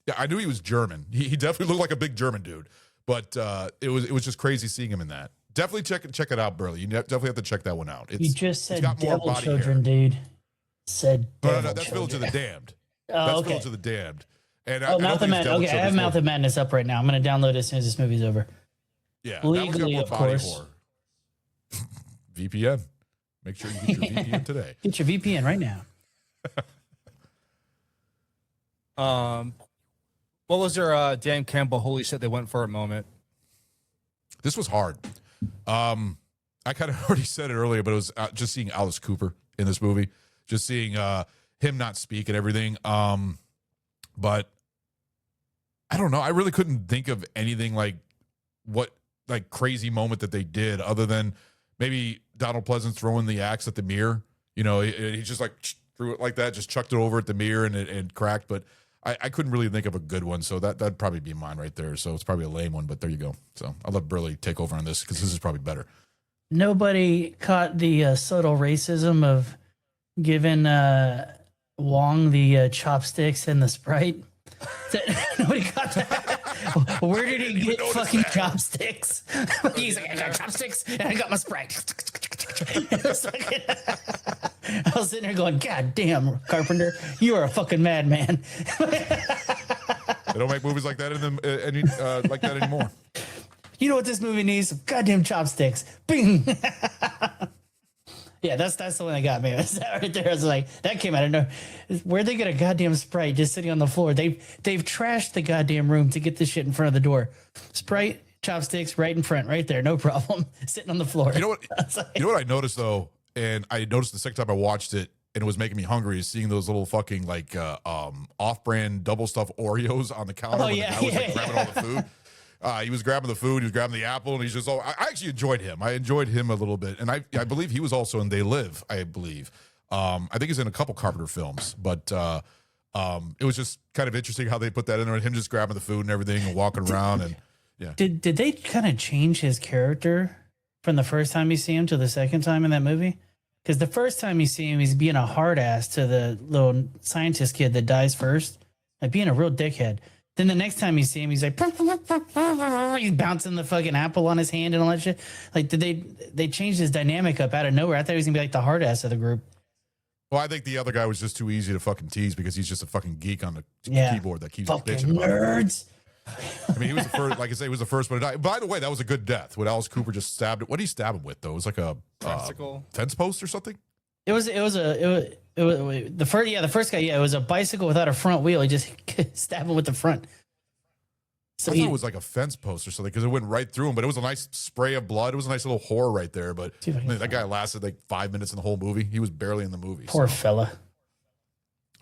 Yeah, I knew he was German. He definitely looked like a big German dude. But it was just crazy seeing him in that. Definitely check it out, Burley. You definitely have to check that one out. You just said devil children, dude. Said no, that's Village of the Damned. That's Village of the Damned. And Mouth of Madness. Okay, I have Mouth of Madness up right now. I'm going to download it as soon as this movie's over. Yeah, legally, of course. VPN. Make sure you get your VPN today. Get your VPN right now. What was your Dan Campbell holy shit they went for a moment? This was hard. I kind of already said it earlier, but it was just seeing Alice Cooper in this movie, just seeing him not speak and everything. But I don't know. I really couldn't think of anything like crazy moment that they did, other than maybe Donald Pleasance throwing the axe at the mirror. You know, he just like threw it like that, just chucked it over at the mirror and it cracked. But I couldn't really think of a good one, so that'd probably be mine right there. So it's probably a lame one, but there you go. So I'll let Burley take over on this, because this is probably better. Nobody caught the subtle racism of giving Wong the chopsticks and the Sprite. Nobody caught that. Where did he get fucking chopsticks? He's like, I got chopsticks and I got my Sprite. I was sitting there going, God damn, Carpenter, you are a fucking madman. They don't make movies like that like that anymore. You know what this movie needs? Some goddamn chopsticks. Bing. Yeah, that's the one that got me. That right there. I was like, that came out of nowhere. Where'd they get a goddamn Sprite just sitting on the floor? They've trashed the goddamn room to get this shit in front of the door. Sprite, chopsticks, right in front, right there, no problem. Sitting on the floor. You know what? You know what I noticed though, and I noticed the second time I watched it, and it was making me hungry, is seeing those little fucking off-brand double stuffed Oreos on the counter. Oh, yeah, the guy was grabbing all the food. He was grabbing the food, he was grabbing the apple, and he's just I actually enjoyed him. I enjoyed him a little bit. And I believe he was also in They Live, I believe. I think he's in a couple Carpenter films, but it was just kind of interesting how they put that in there, and him just grabbing the food and everything and walking around. And yeah. Did they kind of change his character from the first time you see him to the second time in that movie? Because the first time you see him, he's being a hard ass to the little scientist kid that dies first, like being a real dickhead. Then the next time you see him, he's like, he's bouncing the fucking apple on his hand and all that shit. Like, did they changed his dynamic up out of nowhere? I thought he was gonna be like the hard ass of the group. Well, I think the other guy was just too easy to fucking tease, because he's just a fucking geek on the keyboard that keeps fucking bitching about nerds. I mean, he was the first, like I say, he was the first one to die. By the way, that was a good death when Alice Cooper just stabbed it. What did he stab him with though? It was like a fence post or something. It was the first guy. Yeah, it was a bicycle without a front wheel. He just stabbed him with the front. So I thought it was like a fence post or something, because it went right through him. But it was a nice spray of blood. It was a nice little horror right there. But I mean, that guy lasted like 5 minutes in the whole movie. He was barely in the movie. Poor fella.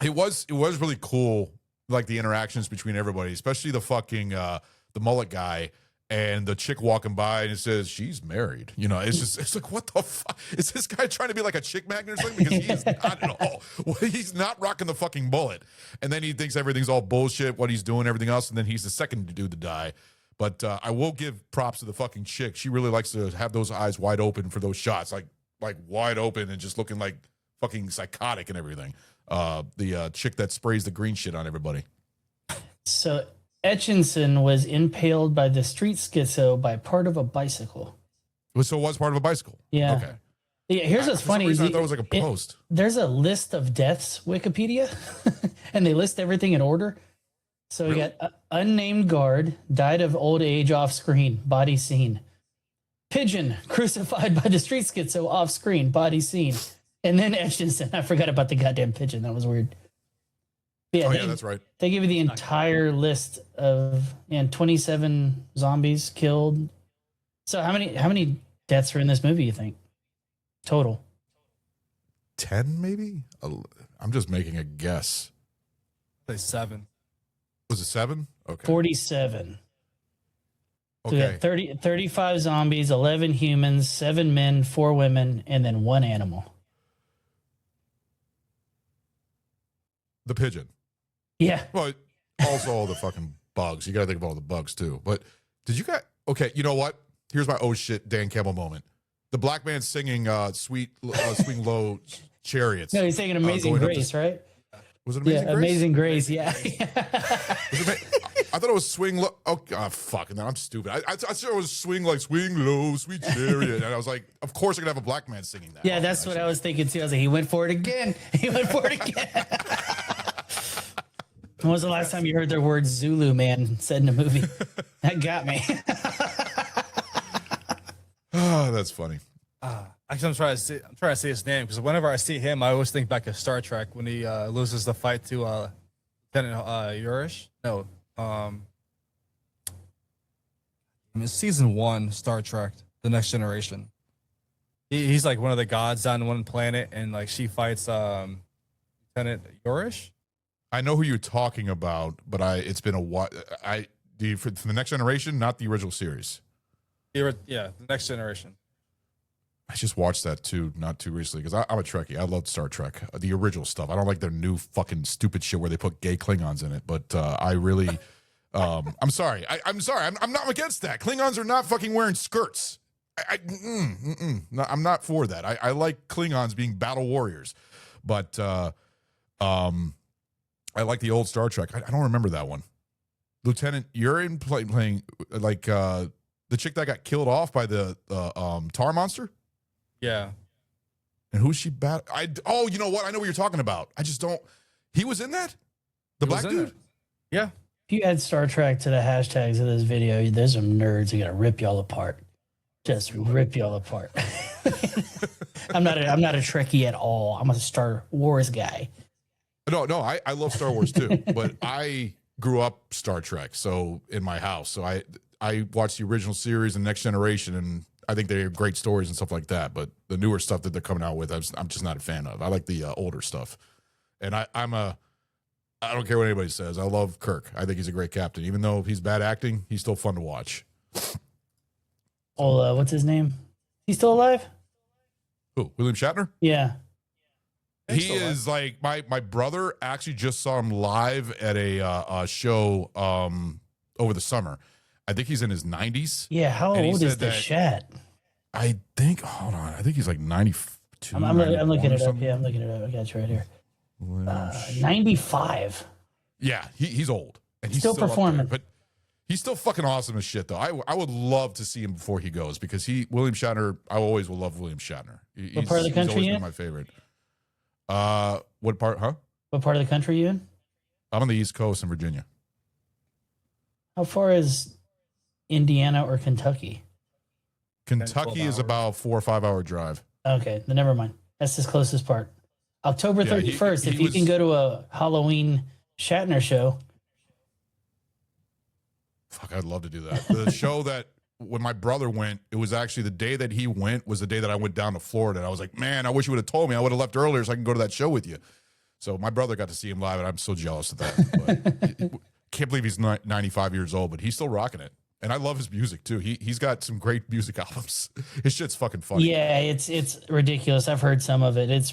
It was really cool, like the interactions between everybody, especially the fucking the mullet guy and the chick walking by, and it says she's married. You know, it's like, what the fuck? Is this guy trying to be like a chick magnet or something? Because he is not at all. Well, he's not rocking the fucking mullet. And then he thinks everything's all bullshit, what he's doing, everything else, and then he's the second dude to die. But I will give props to the fucking chick. She really likes to have those eyes wide open for those shots, like wide open and just looking like fucking psychotic and everything. The chick that sprays the green shit on everybody. So Etchinson was impaled by the street schizo by part of a bicycle. So it was part of a bicycle? Yeah. Okay. Yeah, here's what's For some funny. reason, I thought it was like a post. There's a list of deaths Wikipedia, and they list everything in order. So we Really? got unnamed guard died of old age off screen, body seen. Pigeon crucified by the street schizo off screen, body seen. And then Etchinson. I forgot about the goddamn pigeon. That was weird. Yeah, Yeah, that's right. They give you the entire list of 27 zombies killed. So how many deaths are in this movie, you think? Total. 10 maybe. I'm just making a guess. Say 7. Was it 7? Okay. 47. So we Okay. got 35 zombies, 11 humans, 7 men, 4 women, and then 1 animal. The pigeon. Yeah. Well, also all the fucking bugs. You got to think of all the bugs too. But did you guys? Okay, you know what? Here's my oh shit Dan Campbell moment. The black man singing "Sweet Swing Low Chariots." No, he's saying Amazing going up Grace, right? Was it Amazing Grace? Amazing Grace. Yeah. Was it I thought it was Swing Low. Oh, fucking! I'm stupid. I thought it was Swing Low, Sweet Chariot, and I was like, of course, I could have a black man singing that. Yeah, that's what I was thinking too. I was like, he went for it again. He went for it again. When was the last time you heard the word Zulu man said in a movie? That got me. Oh, that's funny. Actually, I'm trying to see his name because whenever I see him, I always think back to Star Trek when he loses the fight to Lieutenant Yurish. No, it's season 1 Star Trek: The Next Generation. He's like one of the gods on one planet, and like she fights Lieutenant Yurish. I know who you're talking about, but it's been a while. For the Next Generation, not the original series. Yeah, The Next Generation. I just watched that too, not too recently, because I'm a Trekkie. I love Star Trek, the original stuff. I don't like their new fucking stupid shit where they put gay Klingons in it. But I really, I'm sorry. I'm sorry. I'm not against that. Klingons are not fucking wearing skirts. No, I'm not for that. I like Klingons being battle warriors, but I like the old Star Trek. I don't remember that one. Lieutenant Urine playing like the chick that got killed off by the tar monster. Yeah. And who's she oh, you know what? I know what you're talking about. I just don't. He was in that? The black dude? Yeah. If you add Star Trek to the hashtags of this video, there's some nerds who are gonna rip y'all apart. Just rip y'all apart. I'm not a Trekkie at all. I'm a Star Wars guy. No, I love Star Wars too, but I grew up Star Trek, so in my house. So I watched the original series and Next Generation, and I think they're great stories and stuff like that. But the newer stuff that they're coming out with, I'm just not a fan of. I like the older stuff, and I don't care what anybody says. I love Kirk. I think he's a great captain, even though he's bad acting. He's still fun to watch. Oh, what's his name? He's still alive? Who? William Shatner? Yeah. He is like my brother actually just saw him live at a show over the summer. I think he's in his 90s. Yeah. How old is the Shat? I think. Hold on. I think he's like 92. I'm looking it up. Yeah, I'm looking it up. I got you right here. 95. Yeah, he's old and he's Still up there, performing. but he's still fucking awesome as shit though. I would love to see him before he goes because William Shatner. I always will love William Shatner. What part of the country he's always you been in? my favorite. What part? Huh? What part of the country you in? I'm on the East Coast in Virginia. How far is Indiana or Kentucky? Kentucky is about 4 or 5 hour drive. Okay, then never mind. That's his closest part. October 31st, he if you can go to a Halloween Shatner show. Fuck, I'd love to do that. The show that when my brother went, it was actually the day that he went was the day that I went down to Florida. And I was like, man, I wish you would have told me. I would have left earlier so I can go to that show with you. So my brother got to see him live, and I'm so jealous of that. But can't believe he's 95 years old, but he's still rocking it. And I love his music too. He's got some great music albums. His shit's fucking funny. Yeah, it's ridiculous. I've heard some of it. It's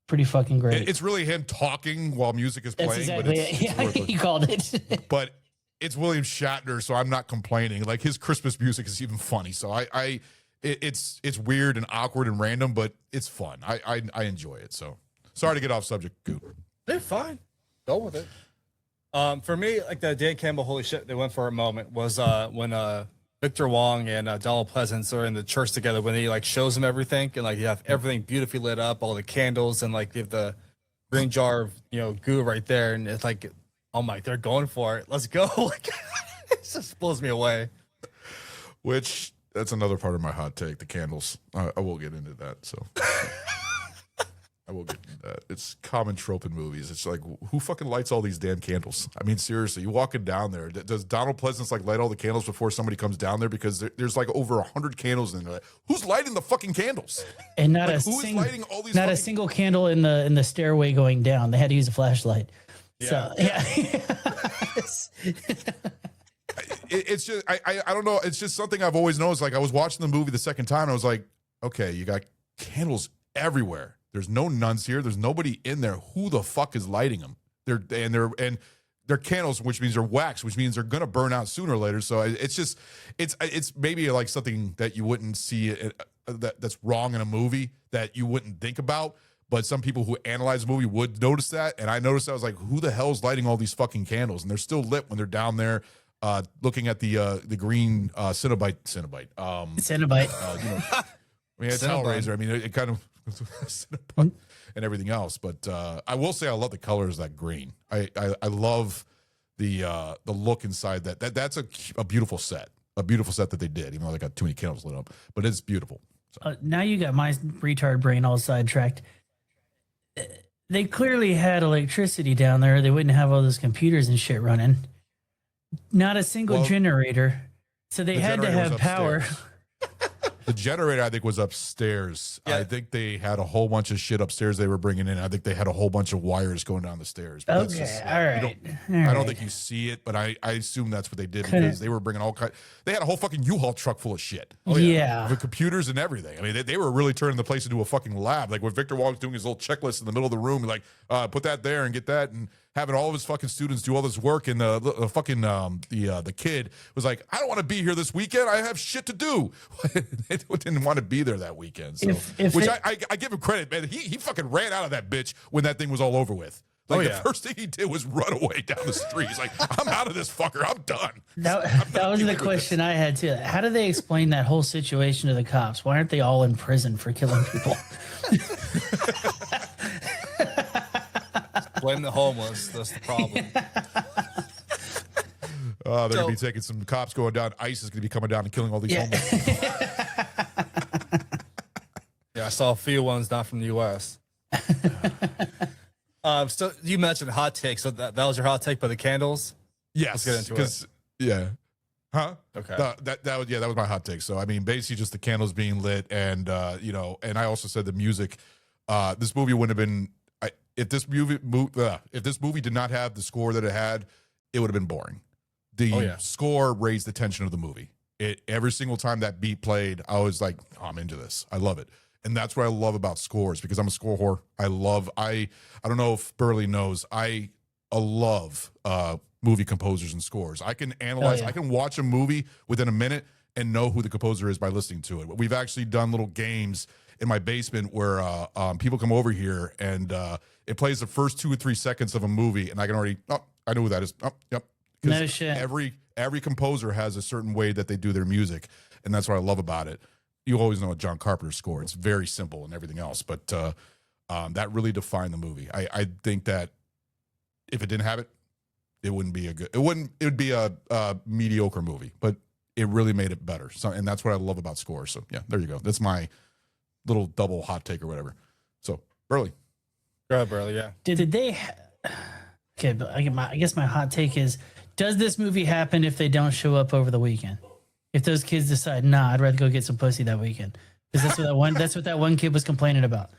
pretty fucking great. It's really him talking while music is That's playing. exactly But it's it. worth it. You called it. But it's William Shatner, so I'm not complaining. Like his Christmas music is even funny. So it's weird and awkward and random, but it's fun. I enjoy it. So sorry to get off subject, Goop. They're fine. Go with it. For me, like the Dan Campbell, holy shit, they went for a moment was when Victor Wong and Donald Pleasance are in the church together when he like shows them everything, and like you have everything beautifully lit up, all the candles, and like you have the green jar of goo right there, and it's like, oh my, they're going for it. Let's go! Like, it just blows me away. Which that's another part of my hot take. The candles. I will get into that. So. I will get into that. It's common trope in movies. It's like, who fucking lights all these damn candles? I mean, seriously, you walking down there. Does Donald Pleasance like light all the candles before somebody comes down there? Because there's like over 100 candles in there. Who's lighting the fucking candles? And not like, a who is lighting all these? Not a single candle in the stairway going down. They had to use a flashlight. Yeah. So yeah. It's just I don't know. It's just something I've always noticed. Like I was watching the movie the second time, and I was like, okay, you got candles everywhere. There's no nuns here. There's nobody in there. Who the fuck is lighting them? They're candles, which means they're wax, which means they're gonna burn out sooner or later. So it's maybe like something that you wouldn't see that's wrong in a movie that you wouldn't think about. But some people who analyze the movie would notice that, and I noticed that. I was like, who the hell is lighting all these fucking candles? And they're still lit when they're down there looking at the green Cinnabite. I mean, it's Hellraiser. I mean, it kind of and everything else. But I will say I love the colors of that green. I love the look inside that. That's a beautiful set. A beautiful set that they did, even though they got too many candles lit up. But it's beautiful. So. Now you got my retard brain all sidetracked. They clearly had electricity down there. They wouldn't have all those computers and shit running. Not a single generator. So they had to have power. The generator, I think, was upstairs. Yeah. I think they had a whole bunch of shit upstairs they were bringing in. I think they had a whole bunch of wires going down the stairs. But okay, just, all right. I don't think you see it, but I assume that's what they did because they were bringing all kinds. They had a whole fucking U-Haul truck full of shit. Oh, yeah. With computers and everything. I mean, they were really turning the place into a fucking lab. Like when Victor Wong's doing his little checklist in the middle of the room, like, put that there and get that, and having all of his fucking students do all this work, and the fucking the kid was like, I don't want to be here this weekend. I have shit to do. They didn't want to be there that weekend. So, I give him credit, man. He fucking ran out of that bitch when that thing was all over with. Like the first thing he did was run away down the street. He's like, I'm out of this fucker. I'm done. That was the question I had too. How do they explain that whole situation to the cops? Why aren't they all in prison for killing people? Blame the homeless. That's the problem. They're going to be taking some cops going down. ICE is going to be coming down and killing all these homeless people. Yeah, I saw a few ones not from the U.S. So you mentioned hot take. So that was your hot take by the candles? Yes. Let's get into it. Yeah. Huh? Okay. That was my hot take. So I mean, basically just the candles being lit, and and I also said the music. This movie wouldn't have been if this movie did not have the score that it had, it would have been boring. The score raised the tension of the movie. Every single time that beat played, I was like, oh, I'm into this. I love it. And that's what I love about scores, because I'm a score whore. I don't know if Burley knows, I love movie composers and scores. I can analyze, I can watch a movie within a minute and know who the composer is by listening to it. We've actually done little games in my basement where people come over here and it plays the first 2 or 3 seconds of a movie, and I can already, I know who that is. Yep. No shit. Every composer has a certain way that they do their music, and that's what I love about it. You always know a John Carpenter score. It's very simple and everything else, but that really defined the movie. I think that if it didn't have it, it wouldn't be it would be a mediocre movie, but it really made it better. So, and that's what I love about scores. So yeah, there you go. That's my little double hot take or whatever. So Burley. Go ahead, Burley. Yeah. Did they? Okay, but I guess my hot take is: does this movie happen if they don't show up over the weekend? If those kids decide, nah, I'd rather go get some pussy that weekend, because that's what that one kid was complaining about.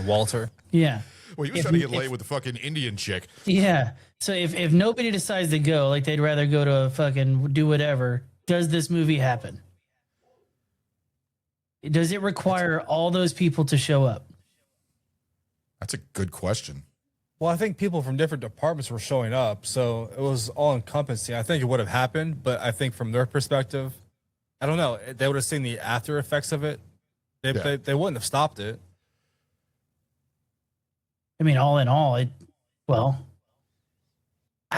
Walter. Yeah. Well, he was trying to get laid with the fucking Indian chick. Yeah. So if nobody decides to go, like they'd rather go to fucking do whatever, does this movie happen? Does it require all those people to show up? That's a good question. Well, I think people from different departments were showing up, so it was all encompassing. I think it would have happened, but I think from their perspective, I don't know. They would have seen the after effects of it. They wouldn't have stopped it. I mean, all in all, I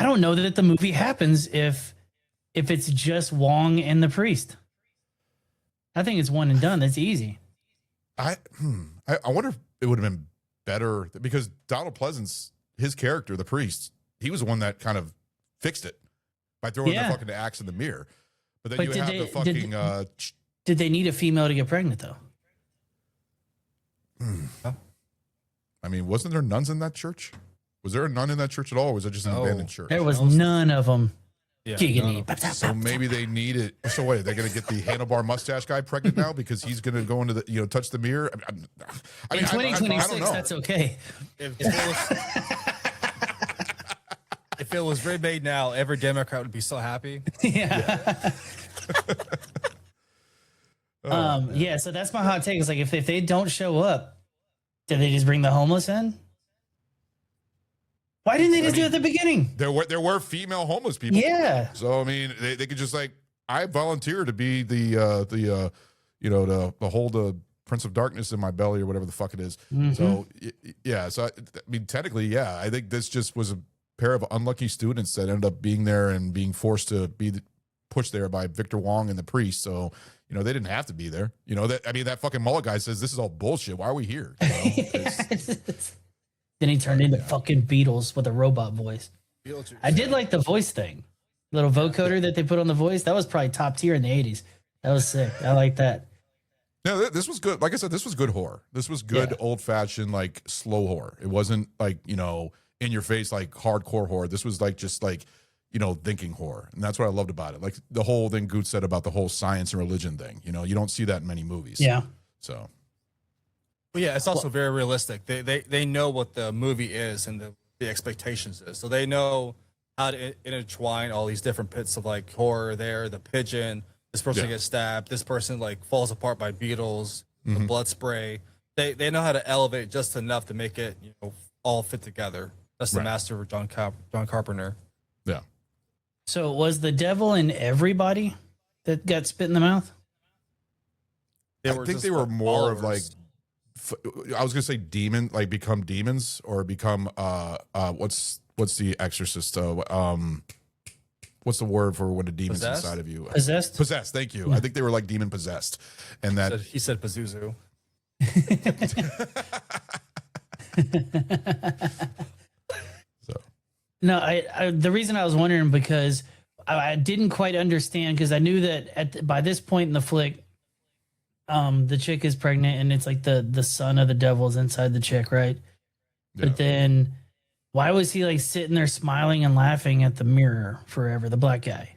don't know that the movie happens if it's just Wong and the priest. I think it's one and done. That's easy. I wonder if it would have been better because Donald Pleasance, his character, the priest, he was the one that kind of fixed it by throwing the fucking axe in the mirror. But then you have the fucking. Did they need a female to get pregnant though? I mean, wasn't there nuns in that church? Was there a nun in that church at all? Or was it just an abandoned church? There was none of them. Yeah, So maybe they need it. So wait, they're going to get the handlebar mustache guy pregnant now because he's going to go into the, touch the mirror. I mean, In 2026, I don't know. that's okay. If it was remade now, every Democrat would be so happy. Yeah. Yeah. So that's my hot take. Is like if they don't show up, do they just bring the homeless in? Why didn't they just do it at the beginning? There were female homeless people. Yeah. So I mean, they could just like, I volunteer to be to hold the Prince of Darkness in my belly or whatever the fuck it is. Mm-hmm. So yeah. So I mean, technically, yeah. I think this just was a pair of unlucky students that ended up being there and being forced to be pushed there by Victor Wong and the priest. So they didn't have to be there. That fucking mullet guy says this is all bullshit. Why are we here? Then he turned into fucking Beatles with a robot voice. I did like the voice thing. Little vocoder that they put on the voice. That was probably top tier in the 80s. That was sick. I like that. No, this was good. Like I said, this was good horror. This was good old fashioned, like slow horror. It wasn't like, in your face, like hardcore horror. This was like, just like, thinking horror. And that's what I loved about it. Like the whole thing Goot said about the whole science and religion thing. You don't see that in many movies. Yeah. So. But yeah, it's also very realistic. They know what the movie is and the expectations is. So they know how to intertwine all these different bits of like horror there, the pigeon, this person gets stabbed, this person like falls apart by beetles, the blood spray. They know how to elevate just enough to make it, all fit together. That's the master of John Carpenter. Yeah. So was the devil in everybody that got spit in the mouth? I think they were more followers. of like, I was gonna say demon, like become demons or become what's the Exorcist? What's the word for when a demon's Possessed? inside of you? Possessed? Possessed. Thank you. I think they were like demon possessed, and that He said Pazuzu. so. No, I the reason I was wondering because I didn't quite understand because I knew that by this point in the flick, the chick is pregnant and it's like the son of the devil's inside the chick, right? Yeah. But then why was he like sitting there smiling and laughing at the mirror forever, the black guy?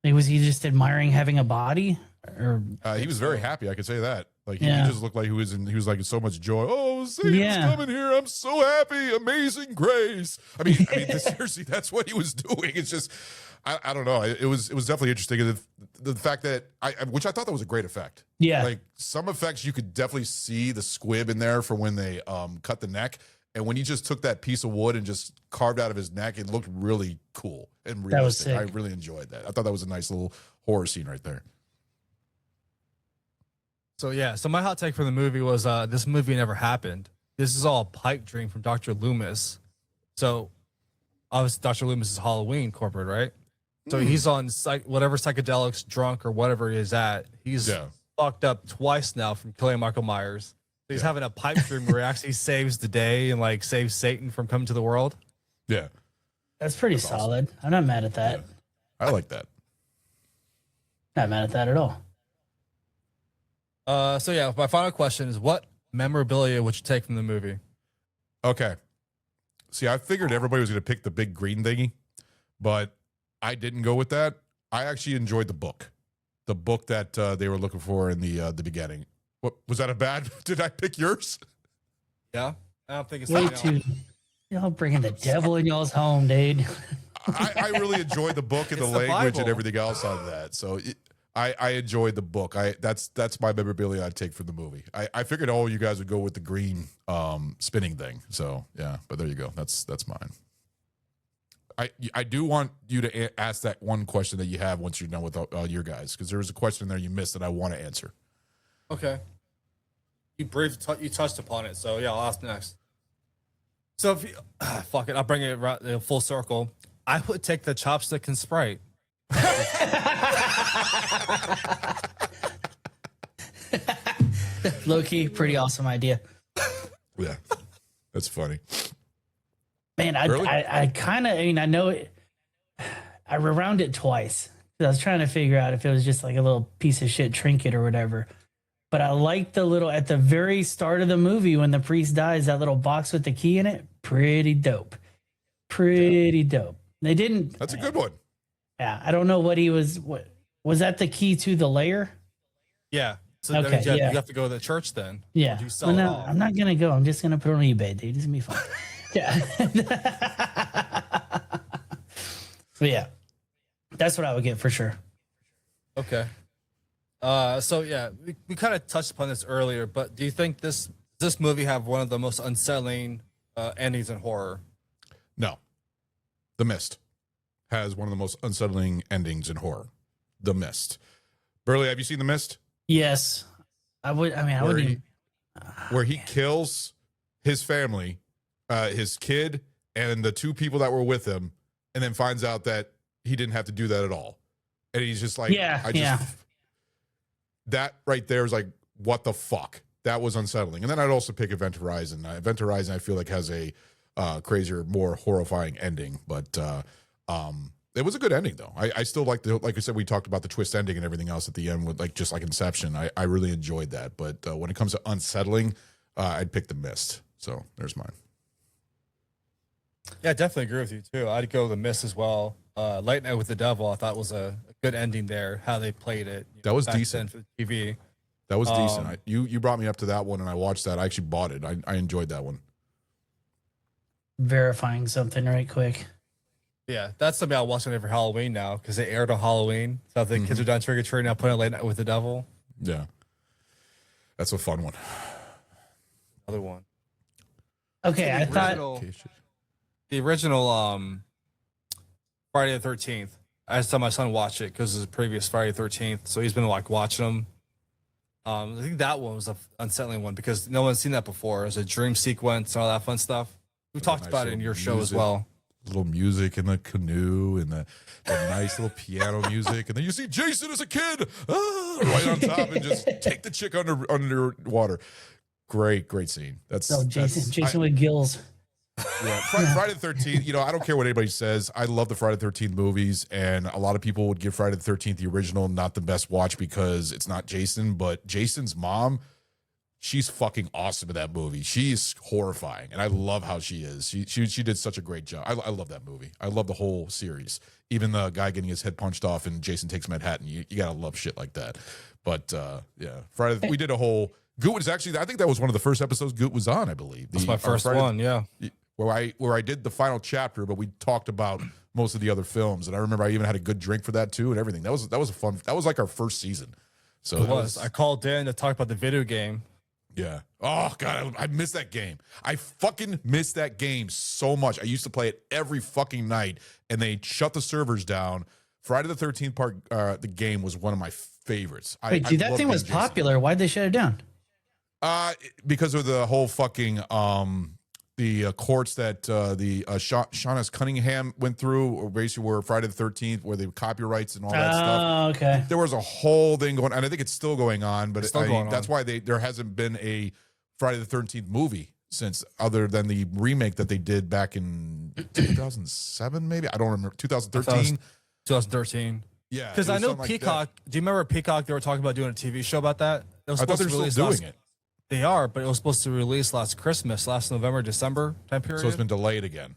Like, was he just admiring having a body? Or He was very happy. I could say that. Like he just looked like he was like in so much joy. Oh, Satan's coming here! I'm so happy. Amazing grace. I mean, seriously, that's what he was doing. It's just, I don't know. It was definitely interesting. The fact that which I thought that was a great effect. Yeah, like some effects you could definitely see the squib in there for when they cut the neck, and when he just took that piece of wood and just carved out of his neck, it looked really cool and realistic. That was sick. I really enjoyed that. I thought that was a nice little horror scene right there. So yeah, so my hot take for the movie was this movie never happened. This is all a pipe dream from Dr. Loomis. So obviously Dr. Loomis is Halloween corporate, right? So he's on whatever psychedelics, drunk or whatever he is at. He's fucked up twice now from killing Michael Myers. So he's having a pipe dream where he actually saves the day and like saves Satan from coming to the world. Yeah, that's pretty solid. Awesome. I'm not mad at that. Yeah. I like that. Not mad at that at all. So yeah, my final question is, what memorabilia would you take from the movie? Okay. See, I figured everybody was going to pick the big green thingy, but I didn't go with that. I actually enjoyed the book that they were looking for in the beginning. What was that a bad? Did I pick yours? Yeah, I don't think it's way too. Y'all bringing the devil in y'all's home, dude. I really enjoyed the book and the language Bible. And everything else on that. So. I enjoyed the book. That's my memorabilia I'd take from the movie. I figured all you guys would go with the green spinning thing. So yeah, but there you go. That's mine. I do want you to ask that one question that you have once you're done with your guys, because there was a question there you missed that I want to answer. Okay. You touched upon it, so yeah, I'll ask next. So if you, fuck it, I'll bring it right, full circle. I would take the chopstick and Sprite. Low-key, pretty awesome idea. Yeah, that's funny. Man, Really? I kind of, I mean, I know it. I rewound it twice. I was trying to figure out if it was just like a little piece of shit trinket or whatever. But I like the little, at the very start of the movie when the priest dies, that little box with the key in it. Pretty dope. Pretty dope. They didn't. That's a good one. Yeah, I don't know what he was. What was that? The key to the layer? Yeah. So Okay, then yeah. you have to go to the church then. Yeah. Or do you sell Well, it no, off? I'm not gonna go. I'm just gonna put it on eBay, dude. It's gonna be fun. Yeah. But yeah, that's what I would get for sure. Okay. So yeah, we kind of touched upon this earlier, but do you think this movie have one of the most unsettling endings in horror? No. The Mist has one of the most unsettling endings in horror. The Mist. Burley, have you seen The Mist? Yes, I would. I mean, I wouldn't. Even, Where he kills his family, his kid, and the two people that were with him, and then finds out that he didn't have to do that at all. And he's just like, that right there is like, what the fuck? That was unsettling. And then I'd also pick Event Horizon. Event Horizon, I feel like, has a crazier, more horrifying ending. But it was a good ending, though. I still like like I said, we talked about the twist ending and everything else at the end with just like Inception. I really enjoyed that. But when it comes to unsettling, I'd pick The Mist. So there's mine. Yeah, I definitely agree with you too. I'd go The Mist as well. Late Night with the Devil, I thought was a good ending there. How they played it. That was back decent then for the TV. That was decent. You brought me up to that one, and I watched that. I actually bought it. I enjoyed that one. Verifying something right quick. Yeah, that's something I'll watch on every Halloween now because they aired on Halloween. So if the kids are done trick or treating, I'll put it Late Night with the Devil. Yeah, that's a fun one. Another one. Okay, I thought. The original Friday the 13th. I just tell my son watch it because it's a previous Friday the 13th, so he's been like watching them. I think that one was an unsettling one because no one's seen that before. It was a dream sequence and all that fun stuff. We talked about it in your show as well. Little music in the canoe and the nice little piano music, and then you see Jason as a kid right on top and just take the chick underwater. Great scene. Jason with gills. Yeah, Friday the 13th, I don't care what anybody says. I love the Friday the 13th movies, and a lot of people would give Friday the 13th, the original, not the best watch because it's not Jason, but Jason's mom, she's fucking awesome in that movie. She's horrifying, and I love how she is. She did such a great job. I love that movie. I love the whole series. Even the guy getting his head punched off and Jason Takes Manhattan, you gotta love shit like that. But yeah, we did a whole... Goot was actually, I think that was one of the first episodes Goot was on, I believe. That's my first one, yeah. Where I did the final chapter, but we talked about most of the other films, and I remember I even had a good drink for that too, and everything. That was a fun. That was like our first season. So it was. I called in to talk about the video game. Yeah. Oh god, I missed that game. I fucking missed that game so much. I used to play it every fucking night, and they shut the servers down. Friday the 13th part, the game was one of my favorites. Wait, dude, that thing was popular. Why'd they shut it down? Because of the whole fucking the courts that Sean S. Cunningham went through, or basically were Friday the 13th, where the copyrights and all that stuff. Oh, okay. There was a whole thing going, and I think it's still going on. But that's why there hasn't been a Friday the 13th movie since, other than the remake that they did back in 2007, maybe. I don't remember. 2013. 2013. Yeah, because I know Peacock. Do you remember Peacock? They were talking about doing a TV show about that. I thought they were still doing it. They are, but it was supposed to release last November, December time period. So it's been delayed again.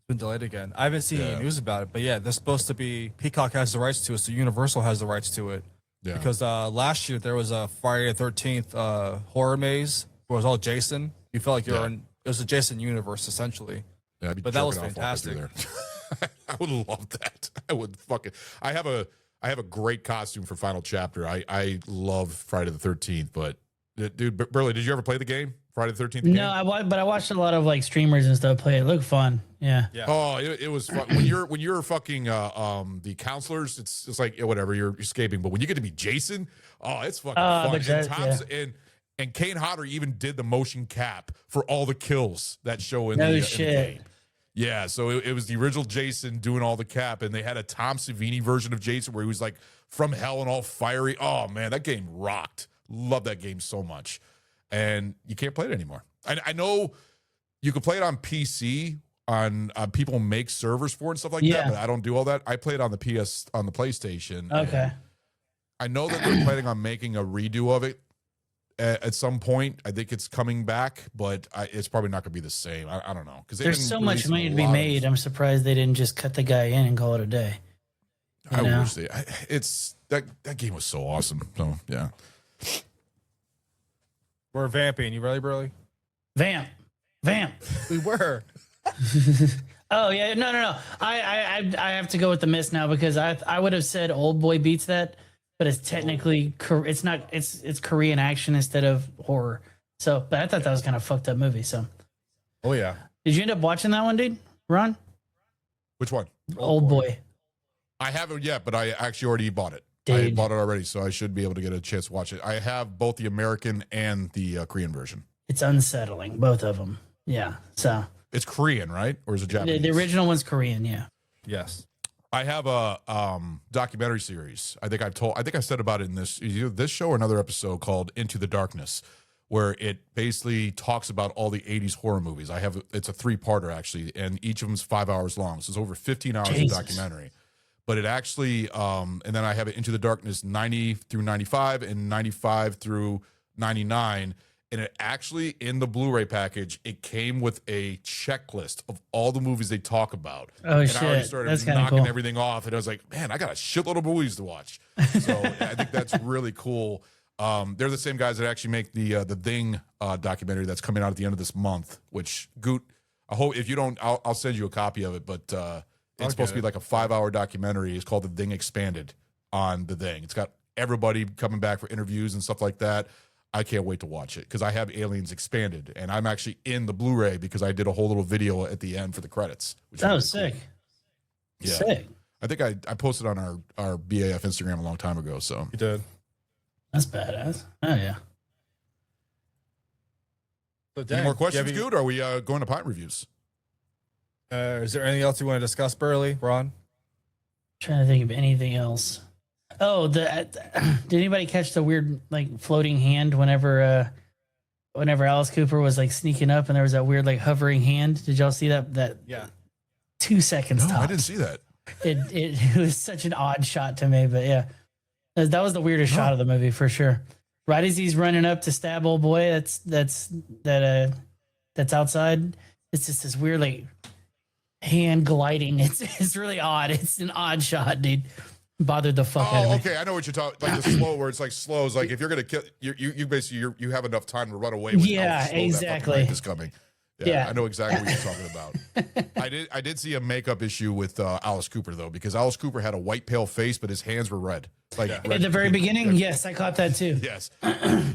I haven't seen any news about it, but yeah, they're supposed to be. Peacock has the rights to it, so Universal has the rights to it. Yeah. Because last year there was a Friday the 13th horror maze where it was all Jason. You felt like you were in. It was a Jason universe essentially. Yeah, but that was fantastic. I would love that. I would fucking. I have a great costume for Final Chapter. I love Friday the 13th, but. Dude, Burley, did you ever play the game, Friday the 13th? No, but I watched a lot of like streamers and stuff play it. It looked fun. Yeah. Oh, it was fun. When you're fucking the counselors, it's like whatever, you're escaping. But when you get to be Jason, it's fucking fun. And Kane Hodder even did the motion cap for all the kills that show in the game. Yeah, so it was the original Jason doing all the cap, and they had a Tom Savini version of Jason where he was like from hell and all fiery. Oh man, that game rocked. love that game so much, and you can't play it anymore. I know you can play it on PC. On people make servers for it and stuff like that, but I don't do all that. I play it on the PlayStation. Okay. I know that they're planning on making a redo of it at some point. I think it's coming back, but it's probably not going to be the same. I don't know, because there's so much money to be made. I'm surprised they didn't just cut the guy in and call it a day. I wish they. It's that game was so awesome. So yeah, We're vamping. You ready, Burley? Vamp. We were. Oh yeah, no. I have to go with the miss now because I would have said Old Boy beats that, but it's technically it's not it's Korean action instead of horror. So, but I thought that was kind of fucked up movie. So, Oh yeah. did you end up watching that one, dude? Ron? which one? Old Boy. I haven't yet, but I actually already bought it. I Dude. bought it already, so I should be able to get a chance to watch it. I have both the American and the Korean version. It's unsettling, both of them. Yeah. So It's Korean, right, or is it the, Japanese? the original one's Korean. Yeah. Yes. I have a documentary series. I think I said about it in either this show or another episode called Into the Darkness, where it basically talks about all the 80s horror movies. It's a 3-parter actually, and each of them's 5 hours long. So it's over 15 hours Jesus. of documentary. But it actually, and then I have it Into the Darkness 90 through 95 and 95 through 99. And it actually, in the Blu-ray package, it came with a checklist of all the movies they talk about. Oh, and shit. I already started That's kinda knocking cool. everything off. And I was like, man, I got a shitload of movies to watch. So I think that's really cool. They're the same guys that actually make the Thing documentary that's coming out at the end of this month, which, Goot, I hope if you don't, I'll send you a copy of it. But it's supposed to be like a 5-hour documentary. It's called The Thing Expanded on The Thing. It's got everybody coming back for interviews and stuff like that. I can't wait to watch it because I have Aliens Expanded, and I'm actually in the Blu-ray because I did a whole little video at the end for the credits. Which That was is really sick. cool. Yeah. Sick. I think I posted on our BAF Instagram a long time ago. So You did. That's badass. Oh yeah. So, any Dan, more do you questions, have any- Good? Or are we going to pint reviews? Is there anything else you want to discuss, Burley, Ron? Trying to think of anything else. Oh, did anybody catch the weird like floating hand whenever Alice Cooper was like sneaking up and there was that weird like hovering hand? Did y'all see that? Yeah. 2 seconds. No, I tops. didn't see that. It was such an odd shot to me, but yeah, that was the weirdest shot of the movie for sure. Right as he's running up to stab old boy, that's outside. It's just this weird like hand gliding. It's really odd. It's an odd shot, dude. Bothered the fuck out of Oh, me. okay. I know what you're talking. Like the slow, where it's like slow is like if you're gonna kill you basically you have enough time to run away. With Yeah, how slow that exactly. fucking knife is coming. Yeah. I know exactly what you're talking about. I did see a makeup issue with Alice Cooper though, because Alice Cooper had a white pale face, but his hands were red. Like red, At the very beginning, yes, I caught that too. Yes.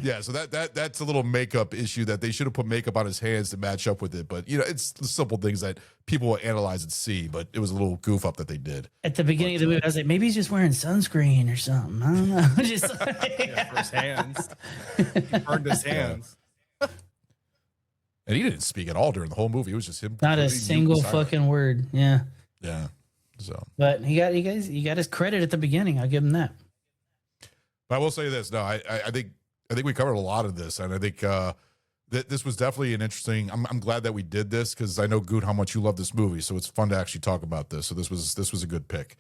Yeah. So that's a little makeup issue that they should have put makeup on his hands to match up with it. But it's the simple things that people will analyze and see. But it was a little goof up that they did. At the beginning of the movie, I was like, maybe he's just wearing sunscreen or something. I don't know. Just Yeah, for his hands. He burned his hands. And he didn't speak at all during the whole movie. It was just him. not a completely mute single and silent. fucking word. Yeah, Yeah. So, but he got his credit at the beginning. I'll give him that. but I will say this. No, I think we covered a lot of this, and I think this was definitely an interesting. I'm glad that we did this because I know, Good, how much you love this movie. So it's fun to actually talk about this. So this was a good pick.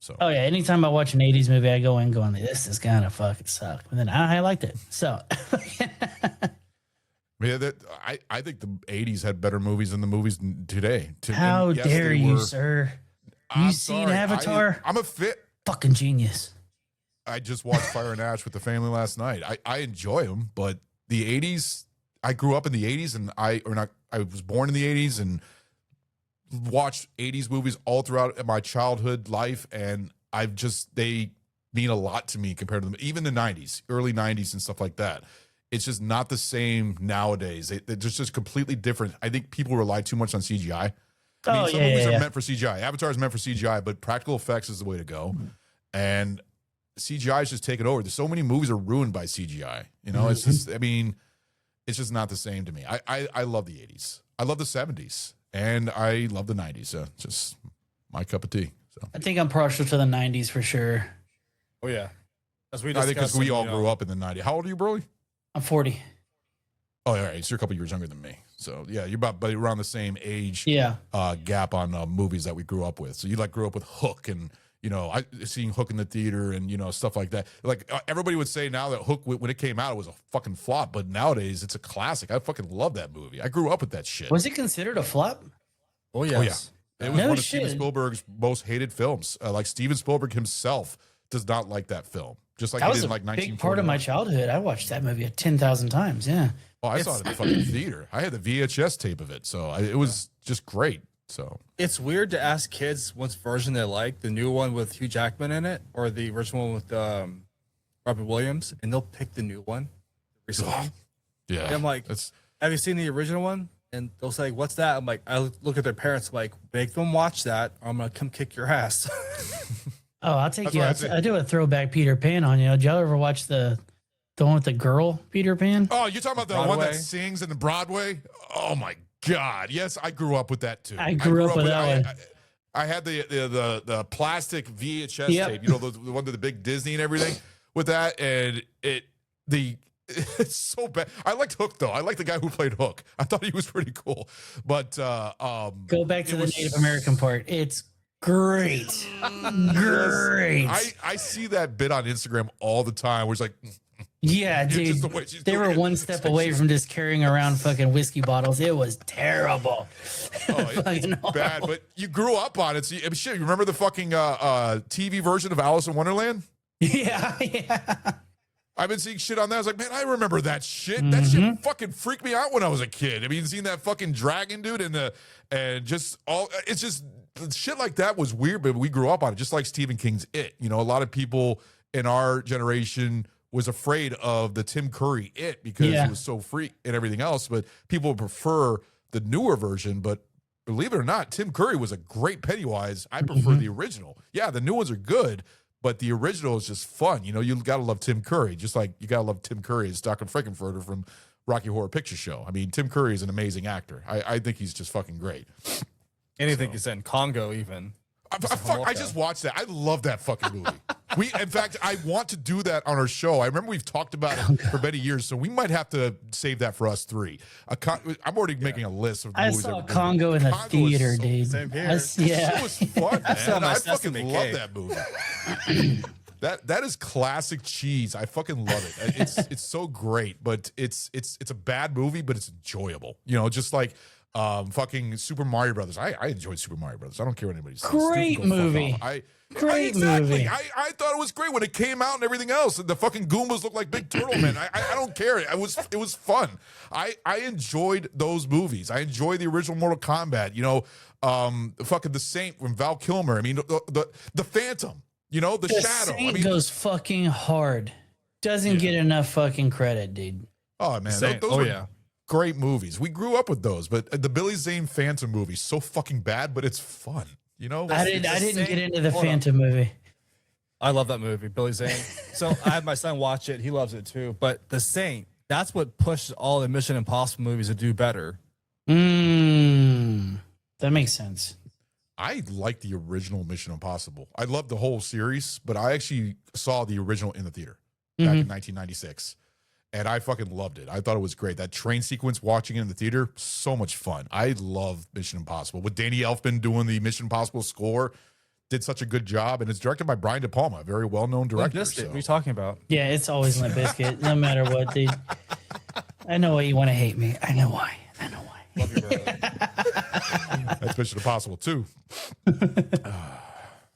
So Oh yeah, anytime I watch an '80s movie, I go in going, "This is gonna fucking suck," and then I liked it. So yeah, I think the '80s had better movies than the movies today. how And yes, dare they you, were- sir? I'm You seen sorry, Avatar? I'm a fit. Fucking genius. I just watched Fire and Ash with the family last night. I enjoy them, but the '80s. I grew up in the '80s, and I was born in the '80s and watched '80s movies all throughout my childhood life, and they mean a lot to me compared to them. Even the '90s, early '90s, and stuff like that. It's just not the same nowadays. They're just completely different. I think people rely too much on CGI. Oh, some yeah, movies yeah, are yeah. meant for CGI. Avatar is meant for CGI, but practical effects is the way to go. And CGI is just taking over. There's so many movies are ruined by CGI. It's just, it's just not the same to me. I love the '80s. I love the '70s, and I love the '90s. Just my cup of tea. So I think I'm partial to the '90s for sure. Oh yeah. As we I think because discussed, we all you know, grew up in the 90s. How old are you, Broly? I'm 40. Oh, all right. So you're a couple years younger than me. So yeah, you're about around the same age Yeah. gap on movies that we grew up with. So you like grew up with Hook and, you know, I seeing Hook in the theater and, you know, stuff like that. Like everybody would say now that Hook, when it came out, it was a fucking flop. But nowadays it's a classic. I fucking love that movie. I grew up with that shit. Was it considered a flop? Oh, yes. Oh, yeah. It was No one of shit. Steven Spielberg's most hated films. Like Steven Spielberg himself does not like that film. Just like That he was didn't a like big part of my 1941. childhood. I watched that movie 10,000 times. Yeah. Oh, I saw it in the fucking theater. I had the VHS tape of it. So it was just great. So It's weird to ask kids which version they like, the new one with Hugh Jackman in it or the original one with Robin Williams, and they'll pick the new one. The recent one. yeah. And I'm like, It's have you seen the original one? And they'll say, what's that? I'm like, I look at their parents, like, make them watch that, or I'm going to come kick your ass. Oh, I'll take That's you. what I I said. do a throwback Peter Pan on you. Did y'all ever watch the one with the girl Peter Pan? Oh, you're talking about the one Broadway? that sings in the Broadway? Oh my God! Yes, I grew up with that too. I grew up with that one. I had the plastic VHS Yep. tape, you know, the one with the big Disney and everything with that, and it's so bad. I liked Hook though. I liked the guy who played Hook. I thought he was pretty cool. But Go back to it the was- Native American part. It's great. Great. I see that bit on Instagram all the time where it's like, Yeah, It's dude. just the way she's They doing were it. one step away from just carrying around fucking whiskey bottles. It was terrible. oh, it's Fucking bad. horrible. But you grew up on it. So shit, you remember the fucking TV version of Alice in Wonderland? Yeah, yeah. I've been seeing shit on that. I was like, man, I remember that shit. That shit fucking freaked me out when I was a kid. I mean, seeing that fucking dragon dude and just all, it's just shit like that was weird, but we grew up on it, just like Stephen King's It. You know, a lot of people in our generation was afraid of the Tim Curry It because Yeah. it was so freak and everything else, but people prefer the newer version. But believe it or not, Tim Curry was a great Pennywise. I prefer the original. Yeah, the new ones are good, but the original is just fun. You know, you got to love Tim Curry, just like you got to love Tim Curry as Dr. Frankenfurter from Rocky Horror Picture Show. I mean, Tim Curry is an amazing actor. I think he's just fucking great. Anything is in Congo, even. I just watched that. I love that fucking movie. In fact, I want to do that on our show. I remember we've talked about it for many years, so we might have to save that for us three. I'm already making a list of I movies. saw that we're Congo in the Congo is theater, so- dude. Same here. Yeah. It was fun, saw man. my I Sesame fucking love Cake. that movie. That is classic cheese. I fucking love it. It's so great, but it's a bad movie, but it's enjoyable. You know, just like fucking Super Mario Brothers. I enjoyed Super Mario Brothers. I don't care what anybody says. Great Stupid, go fuck movie. off. Great exactly. movie. I thought it was great when it came out and everything else. And the fucking Goombas looked like big turtle men. I don't care. It was fun. I enjoyed those movies. I enjoyed the original Mortal Kombat. You know, fucking The Saint from Val Kilmer. I mean, the Phantom. You know, the Shadow. Saint I mean, goes fucking hard. Doesn't get enough fucking credit, dude. oh man, Saint. those Oh, were yeah. great movies. We grew up with those, but the Billy Zane Phantom movie so fucking bad, but it's fun. You know, I the didn't get Saint- into the hold on. Phantom movie. I love that movie, Billy Zane. So I had my son watch it. He loves it too. But The Saint, that's what pushed all the Mission Impossible movies to do better. That makes sense. I like the original Mission Impossible. I love the whole series, but I actually saw the original in the theater back in 1996. And I fucking loved it. I thought it was great. That train sequence, watching it in the theater, so much fun. I love Mission Impossible. With Danny Elfman doing the Mission Impossible score, did such a good job. And it's directed by Brian De Palma, a very well-known director. Missed it. so- What are you talking about? Yeah, it's always Limp Bizkit, no matter what, dude. I know why you want to hate me. I know why. I know why. Love you, brother. That's Mission Impossible too.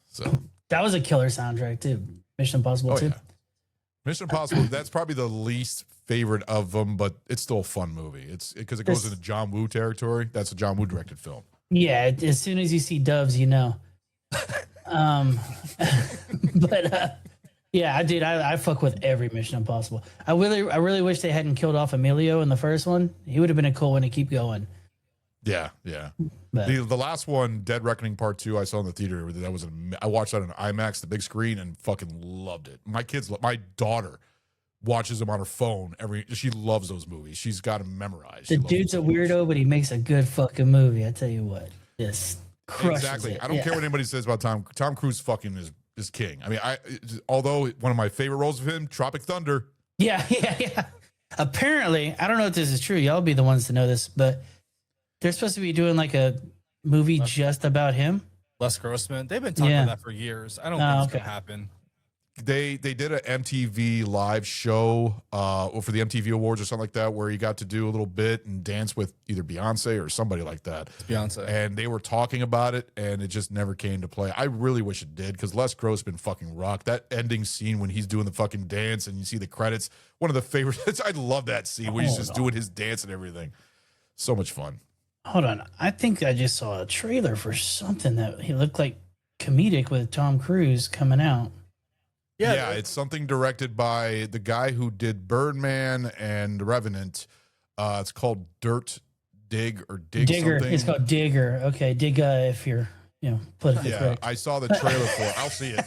So, That was a killer soundtrack too. Mission Impossible oh 2. yeah. Mission Impossible, that's probably the least favorite of them, but it's still a fun movie. It's because it goes This- into John Woo territory. That's a John Woo directed film. Yeah, as soon as you see doves, you know. But yeah, I fuck with every Mission Impossible. I really wish they hadn't killed off Emilio in the first one. He would have been a cool one to keep going. Yeah, yeah. But The last one, Dead Reckoning Part 2, I saw in the theater. That was I watched that on IMAX, the big screen, and fucking loved it. My daughter watches them on her phone she loves those movies. She's got them memorized. the She loves dude's a them so much. weirdo, but he makes a good fucking movie. I tell you what, just crushes Exactly. it. I don't Yeah. care what anybody says about Tom. Tom Cruise fucking is is king. I mean, although one of my favorite roles of him, Tropic Thunder. Yeah. Apparently, I don't know if this is true. Y'all be the ones to know this, but they're supposed to be doing like a movie just about him. Les Grossman. They've been talking about that for years. I don't think it's gonna happen. They did an MTV live show for the MTV Awards or something like that, where he got to do a little bit and dance with either Beyonce or somebody like that. It's Beyonce. And they were talking about it, and it just never came to play. I really wish it did, because Les Grossman fucking rocked. That ending scene when he's doing the fucking dance and you see the credits, one of the favorites. I love that scene when he's just doing his dance and everything. So much fun. Hold on. I think I just saw a trailer for something that he looked like comedic with Tom Cruise coming out. Yeah, it's something directed by the guy who did Birdman and The Revenant. It's called Digger. Something. It's called Digger. Okay, Digga if you're, politically correct. I saw the trailer for it. I'll see it.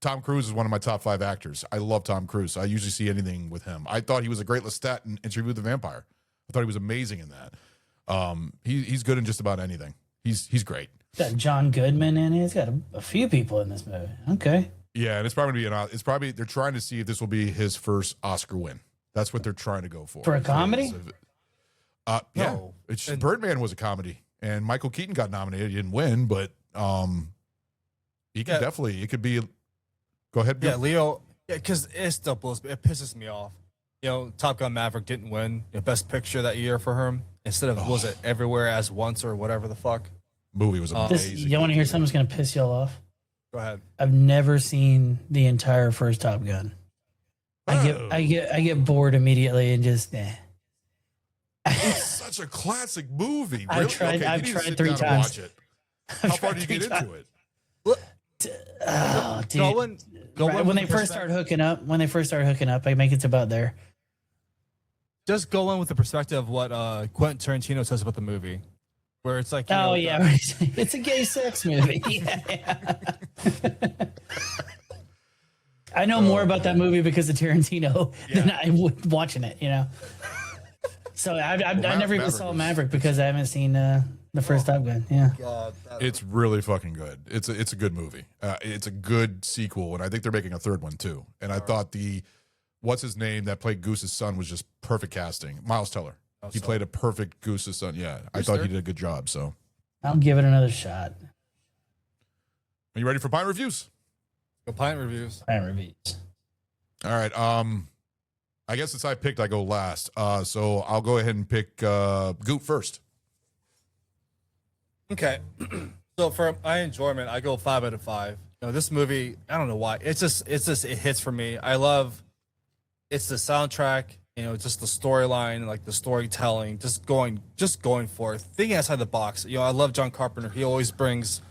Tom Cruise is one of my top 5 actors. I love Tom Cruise. I usually see anything with him. I thought he was a great Lestat in Interview with the Vampire. I thought he was amazing in that. He's good in just about anything. He's great. Got John Goodman in it. It's got a few people in this movie. Okay. Yeah, and it's probably gonna be they're trying to see if this will be his first Oscar win. That's what they're trying to go for. For a comedy? Yeah. No. Birdman was a comedy, and Michael Keaton got nominated. He didn't win, but he could definitely. It could be. Go ahead. Bill. Yeah, Leo. Yeah, because it still it pisses me off. Top Gun Maverick didn't win Best Picture that year for him. Instead of was it Everywhere as Once or whatever the fuck. Movie was amazing. You want to hear something that's gonna piss y'all off? Go ahead. I've never seen the entire first Top Gun. I get bored immediately and just It's such a classic movie. Really? I've tried 3 times. Watch it. How far did you get into it? Oh, dude. When they first start hooking up, I make it's about there. Just go in with the perspective of what Quentin Tarantino says about the movie, where it's like, it's a gay sex movie. I know more about that movie because of Tarantino than I would watching it. So I never even saw Maverick because I haven't seen the first Top Gun. Yeah, God, it's really fucking good. It's a good movie. It's a good sequel, and I think they're making a third one too. And I thought what's his name that played Goose's son was just perfect casting. Miles Teller. He played a perfect Goose's son. Yeah, I thought he did a good job. So I'll give it another shot. Are you ready for Pine Reviews? Go Pine Reviews. Pine Reviews. All right. I guess since I picked, I go last. So I'll go ahead and pick Goop first. Okay. So for my enjoyment, I go 5 out of 5. This movie, I don't know why. It hits for me. I love it's the soundtrack, just the storyline, like the storytelling, just going for it. Thinking outside the box. I love John Carpenter. He always brings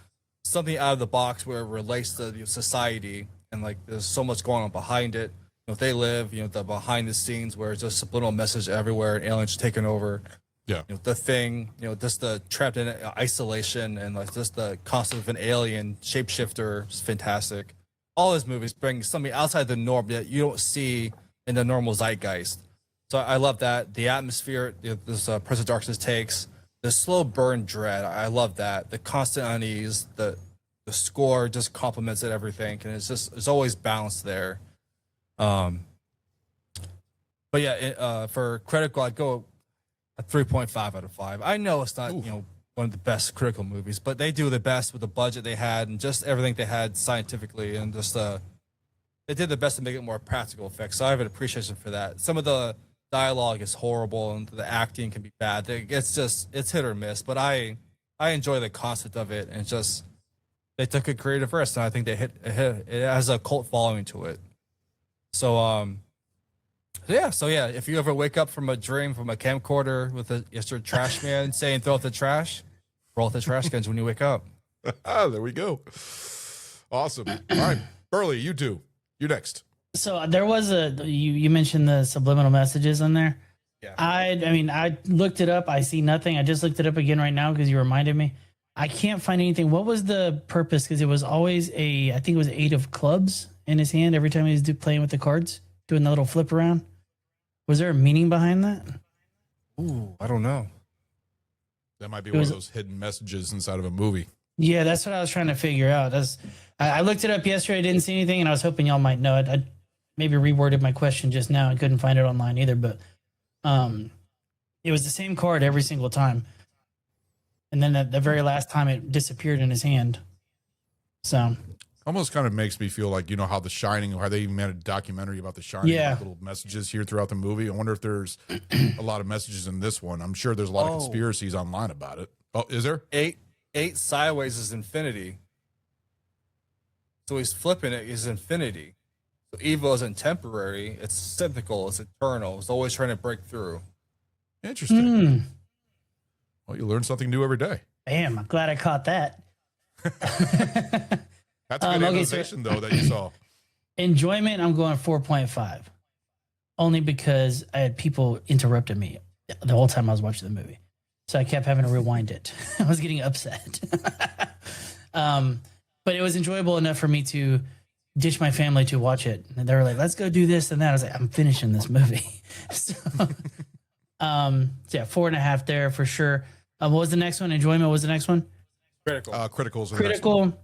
something out of the box where it relates to society, and like there's so much going on behind it. They live, the behind the scenes where it's just a subliminal message everywhere, and aliens taking over. Yeah. The Thing, just the trapped in isolation, and like just the concept of an alien shapeshifter is fantastic. All his movies bring something outside the norm that you don't see in the normal zeitgeist. So I love that. The atmosphere, this Prince of Darkness takes, the slow burn dread. I love that. The constant unease, the score just complements it, everything, and it's always balanced there. But yeah, for critical, I'd go a 3.5 out of 5. I know it's not one of the best critical movies, but they do the best with the budget they had and just everything they had scientifically, and just they did the best to make it more practical effects. So I have an appreciation for that. Some of the dialogue is horrible and the acting can be bad. It's hit or miss, but I enjoy the concept of it, and it's just they took a creative risk, and I think they hit it has a cult following to it. So if you ever wake up from a dream from a camcorder with your trash man saying throw out the trash, roll out the trash cans when you wake up. There we go. Awesome. All right, Burley, you two. You're next. So there was you mentioned the subliminal messages in there. Yeah. I looked it up. I see nothing. I just looked it up again right now because you reminded me. I can't find anything. What was the purpose? Because it was always I think it was 8 of clubs in his hand every time he was playing with the cards, doing the little flip around. Was there a meaning behind that? Ooh, I don't know. That might be one of those hidden messages inside of a movie. Yeah, that's what I was trying to figure out. I looked it up yesterday. I didn't see anything, and I was hoping y'all might know it. I maybe reworded my question just now. I couldn't find it online either, but it was the same card every single time. And then at the very last time, it disappeared in his hand. So Almost kind of makes me feel like, you know, how The Shining, how they even made a documentary about The Shining, Yeah. like little messages here throughout the movie. I wonder if there's a lot of messages in this one. I'm sure there's a lot of conspiracies online about it. Oh, is there? Eight sideways is infinity. So he's flipping it is infinity. So evil isn't temporary, it's cyclical, it's eternal. It's always trying to break through. Interesting. Well, you learn something new every day. Damn, I'm glad I caught that. That's a good analyzation, though, that you saw. Enjoyment, I'm going 4.5. Only because I had people interrupting me the whole time I was watching the movie. So I kept having to rewind it. I was getting upset. But it was enjoyable enough for me to ditch my family to watch it. And they were like, let's go do this and that. I was like, I'm finishing this movie. So, yeah, 4.5 there for sure. What was the next one? Enjoyment was the next one? Critical. Critical's the next one. Critical.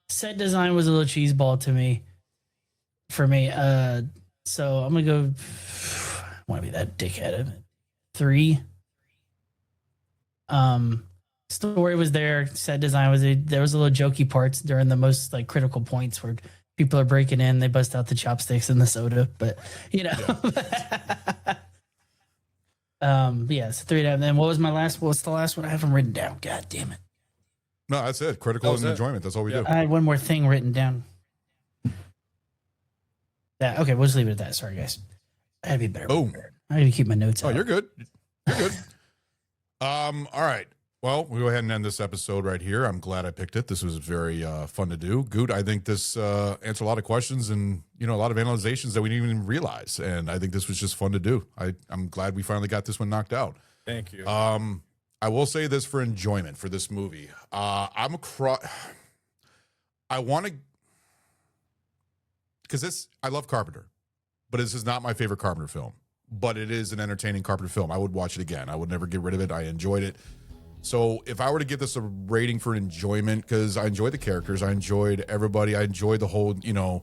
Set design was a little cheeseball to me. For me. So I'm gonna go. I want to be that dickhead. 3. Story was there. Set design was there. Was a little jokey parts during the most like critical points where people are breaking in. They bust out the chopsticks and the soda, but you know. Yeah, so 3 and then what's the last one? I have them written down. God damn it. No, that's it. Critical and enjoyment. That's all we do. I had one more thing written down. That okay, we'll just leave it at that. Sorry, guys. I gotta be better. Boom. I gotta keep my notes out. Oh, you're good. You're good. All right. Well, we'll go ahead and end this episode right here. I'm glad I picked it. This was very fun to do. Goot, I think this answered a lot of questions and, you know, a lot of analyzations that we didn't even realize. And I think this was just fun to do. I'm glad we finally got this one knocked out. Thank you. I will say this for enjoyment for this movie. I want to, because I love Carpenter, but this is not my favorite Carpenter film. But it is an entertaining Carpenter film. I would watch it again. I would never get rid of it. I enjoyed it. So if I were to give this a rating for enjoyment, because I enjoyed the characters, I enjoyed everybody, I enjoyed the whole, you know,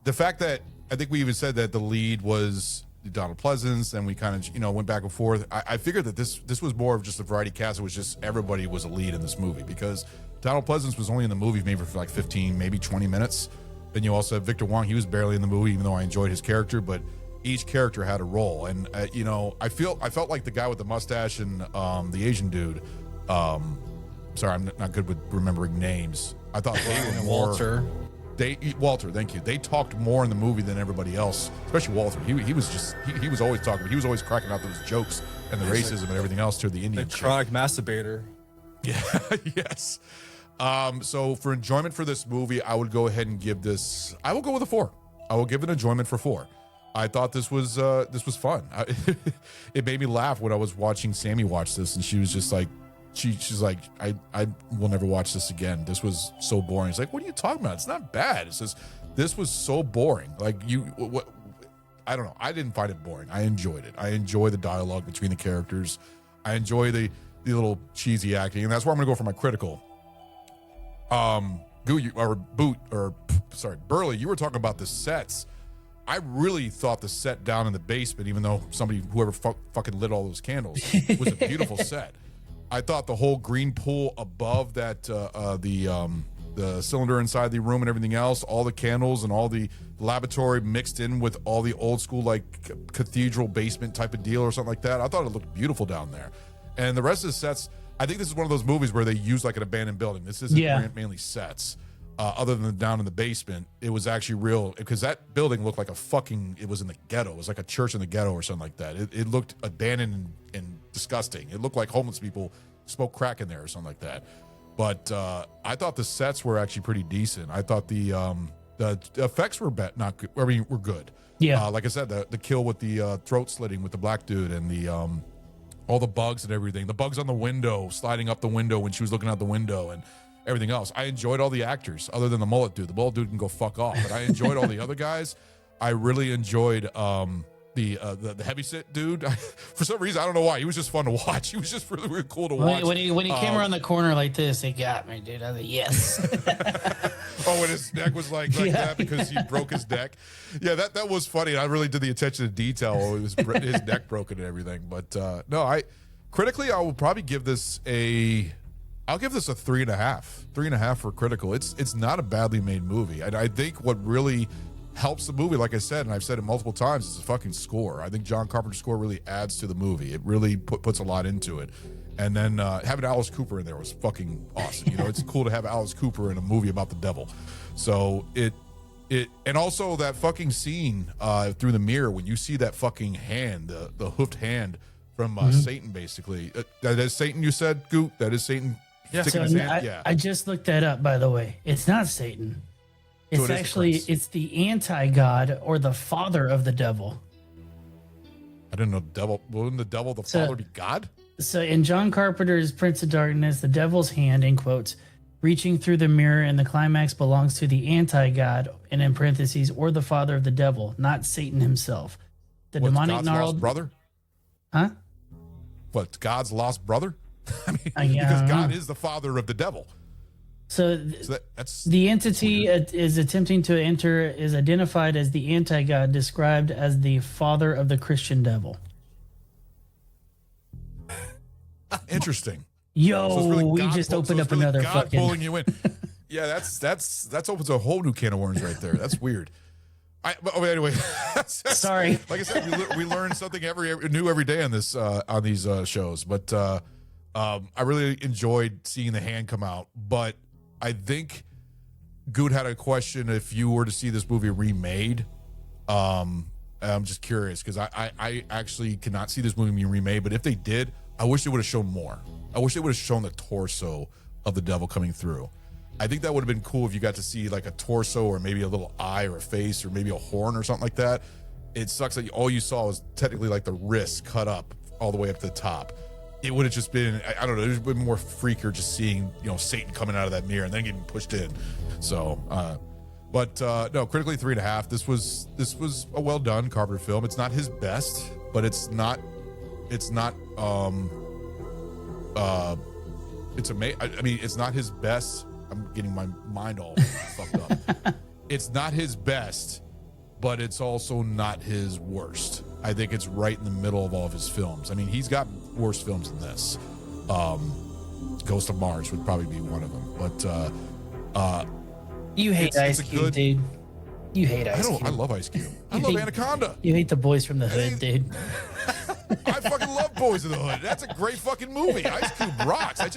the fact that I think we even said that the lead was Donald Pleasance, and we kind of, you know, went back and forth. I figured that this was more of just a variety cast. It was just everybody was a lead in this movie, because Donald Pleasance was only in the movie maybe for like 15, maybe 20 minutes. Then you also have Victor Wong. He was barely in the movie, even though I enjoyed his character, but each character had a role. And you know, I felt like the guy with the mustache and the Asian dude, sorry, I'm not good with remembering names. I thought they were more, Walter, thank you. They talked more in the movie than everybody else, especially Walter. He was always talking. He was always cracking out those jokes and the racism and everything else to the Indian shit. Chronic masturbator. Yeah. Yes. So for enjoyment for this movie, I would go ahead and give this. I will go with a 4. I will give it enjoyment for 4. I thought this was fun. It made me laugh when I was watching Sammy watch this, and she was just like, she's like, I will never watch this again. This was so boring. It's like, what are you talking about? It's not bad. It says this was so boring. Like what? I don't know. I didn't find it boring. I enjoyed it. I enjoy the dialogue between the characters. I enjoy the little cheesy acting, and that's where I'm gonna go for my critical. Burley, you were talking about the sets. I really thought the set down in the basement, even though whoever fucking lit all those candles, was a beautiful set. I thought the whole green pool above that, the cylinder inside the room and everything else, all the candles and all the laboratory mixed in with all the old school like cathedral basement type of deal or something like that. I thought it looked beautiful down there. And the rest of the sets, I think this is one of those movies where they use like an abandoned building. This isn't mainly sets. Other than down in the basement, it was actually real, because that building looked like it was in the ghetto. It was like a church in the ghetto or something like that. It looked abandoned and disgusting. It looked like homeless people smoked crack in there or something like that. But I thought the sets were actually pretty decent. I thought the effects were not good. I mean, were good. Yeah. Like I said, the kill with the throat slitting with the black dude, and the all the bugs and everything. The bugs on the window, sliding up the window when she was looking out the window, and everything else. I enjoyed all the actors other than the mullet dude. The mullet dude can go fuck off. But I enjoyed all the other guys. I really enjoyed the heavyset dude. For some reason, I don't know why. He was just fun to watch. He was just really, really cool to watch. When he came around the corner like this, it got me, dude. I was like, yes. Oh, and his neck was like that because he broke his neck. Yeah, that was funny. I really did the attention to detail. It was his neck broken and everything. But no, critically, I will probably give this I'll give this a 3.5. 3.5 for critical. It's not a badly made movie. And I think what really helps the movie, like I said, and I've said it multiple times, is the fucking score. I think John Carpenter's score really adds to the movie. It really puts a lot into it. And then having Alice Cooper in there was fucking awesome. You know, it's cool to have Alice Cooper in a movie about the devil. So it and also that fucking scene through the mirror when you see that fucking hand, the hoofed hand from Satan, basically. That is Satan, you said, Goot? That is Satan sticking his hand? I just looked that up, by the way. It's not Satan. It's it's the anti-god or the father of the devil. I didn't know devil. Wouldn't the devil, the father, be God? So in John Carpenter's Prince of Darkness, the devil's hand, in quotes, reaching through the mirror in the climax belongs to the anti-god, and in parentheses, or the father of the devil, not Satan himself. The demonic God's gnarled lost brother? Huh? What, God's lost brother? I mean, yeah, because God is the father of the devil. So that's the entity is attempting to enter is identified as the anti-god, described as the father of the Christian devil. Interesting. Yo, So it's really we God just pull- opened so up it's really another God fucking. pulling you in. Yeah, that's opens a whole new can of worms right there. That's weird. Anyway, Sorry. Like I said, we learn something new every day on this on these shows. But I really enjoyed seeing the hand come out. But I think Good had a question if you were to see this movie remade. I'm just curious because I actually cannot see this movie being remade. But if they did, I wish they would have shown more. I wish they would have shown the torso of the devil coming through. I think that would have been cool if you got to see like a torso or maybe a little eye or a face or maybe a horn or something like that. It sucks that all you saw was technically like the wrist cut up all the way up to the top. It would have just been, I don't know, it would have been more freakier just seeing, Satan coming out of that mirror and then getting pushed in. So, but no, critically 3.5. This was a well done Carpenter film. It's not his best, but it's amazing. I mean, it's not his best. I'm getting my mind all fucked up. It's not his best, but it's also not his worst. I think it's right in the middle of all of his films. I mean, he's got worse films than this. Ghost of Mars would probably be one of them. But You hate Ice Cube, dude. You hate Ice Cube. I love Ice Cube. I love Anaconda. You hate the Boys from the Hood, dude. I fucking love Boys of the Hood. That's a great fucking movie. Ice Cube rocks. I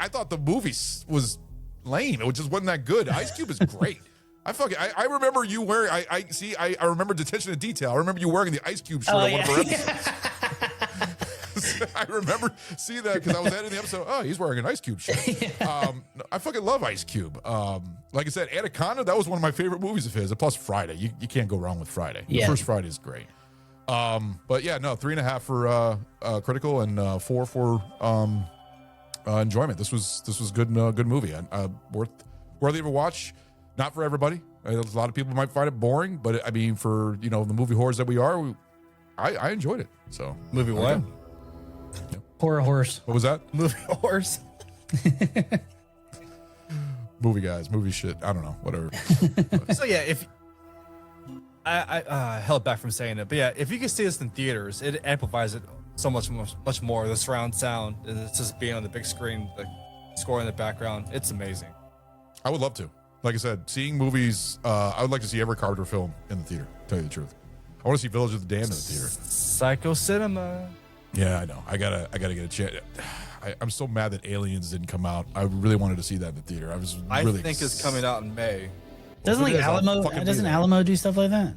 thought the movie was lame. It just wasn't that good. Ice Cube is great. I remember you wearing. I remember Detention to Detail. I remember you wearing the Ice Cube shirt on one of our episodes. I remember seeing that because I was editing the episode. Oh, he's wearing an Ice Cube shirt. I fucking love Ice Cube. Like I said, Anaconda, that was one of my favorite movies of his. And plus Friday. You can't go wrong with Friday. Yeah. The first Friday is great. But yeah, no, 3.5 for critical and 4 for enjoyment. This was good movie. Worthy of a watch. Not for everybody. A lot of people might find it boring, but I mean, for the movie whores that we are, I enjoyed it. So Movie what? Yeah. Horror horse. What was that? Movie horse. Movie guys, movie shit. I don't know. Whatever. So yeah, if I held back from saying it, but yeah, if you can see this in theaters, it amplifies it so much more. The surround sound, and it's just being on the big screen, the score in the background. It's amazing. I would love to. Like I said, seeing movies. I would like to see every Carpenter film in the theater. To tell you the truth, I want to see Village of the Damned in the theater. Psycho Cinema. Yeah, I know. I gotta get a chance. I'm so mad that Aliens didn't come out. I really wanted to see that in the theater. I think it's coming out in May. Doesn't like Alamo? Doesn't Alamo do stuff like that?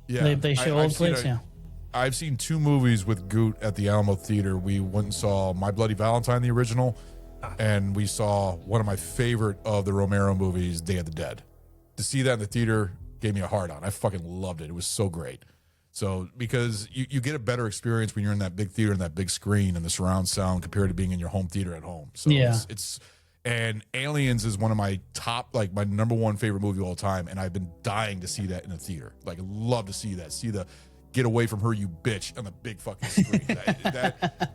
Yeah, They show old flicks. Yeah. I've seen 2 movies with Goot at the Alamo Theater. We went and saw My Bloody Valentine, the original, and we saw one of my favorite of the Romero movies, Day of the Dead. To see that in the theater gave me a hard on. I fucking loved it. It was so great. So because you get a better experience when you're in that big theater and that big screen and the surround sound compared to being in your home theater at home. So yeah. it's and Aliens is one of my top, like my number 1 favorite movie of all time, and I've been dying to see that in a theater. Like, love to see that. See the Get away from her, you bitch, on the big fucking screen.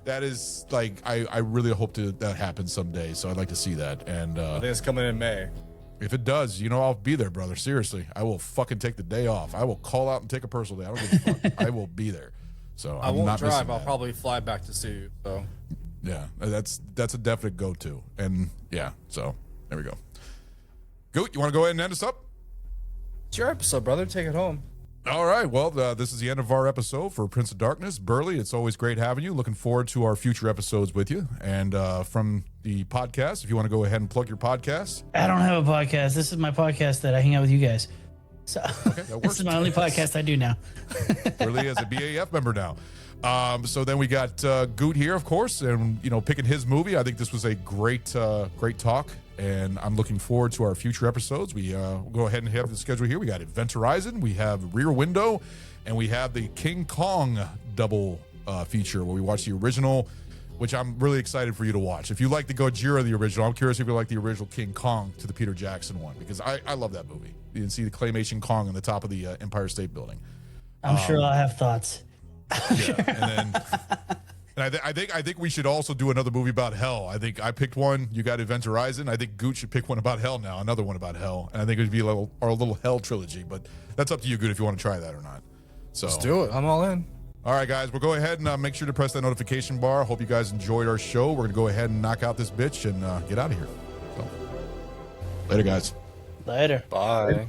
that is like, I really hope that happens someday. So I'd like to see that. And I think it's coming in May. if it does, I'll be there, brother. Seriously, I will fucking take the day off. I will call out and take a personal day. I don't give a fuck. I will be there. So I I'm won't not drive. I'll that. probably fly back to see you. So Yeah, that's a definite go-to. And yeah, so there we go. Goot, you want to go ahead and end us up? it's your episode, brother. Take it home. All right. Well, this is the end of our episode for Prince of Darkness. Burley, it's always great having you. Looking forward to our future episodes with you. And from the podcast, if you want to go ahead and plug your podcast. I don't have a podcast. This is my podcast that I hang out with you guys. So this is my only podcast I do now. Burley is a BAF member now. So then we got Goot here, of course, and picking his movie. I think this was a great talk, and I'm looking forward to our future episodes. We go ahead and have the schedule here. We got Event Horizon, we have Rear Window, and we have the King Kong double feature where we watch the original, which I'm really excited for you to watch. If you like the Gojira, the original, I'm curious if you like the original King Kong to the Peter Jackson one, because I love that movie. You can see the claymation Kong on the top of the Empire State Building. I'm sure I'll have thoughts. Yeah, and I think we should also do another movie about hell. I think I picked one. You got Event Horizon. I think Goot should pick one about hell now. Another one about hell, and I think it would be our little hell trilogy. But that's up to you, Goot, if you want to try that or not. So Let's do it. I'm all in. All right, guys, we'll go ahead and make sure to press that notification bar. Hope you guys enjoyed our show. We're gonna go ahead and knock out this bitch and get out of here. So later, guys. Later. Bye.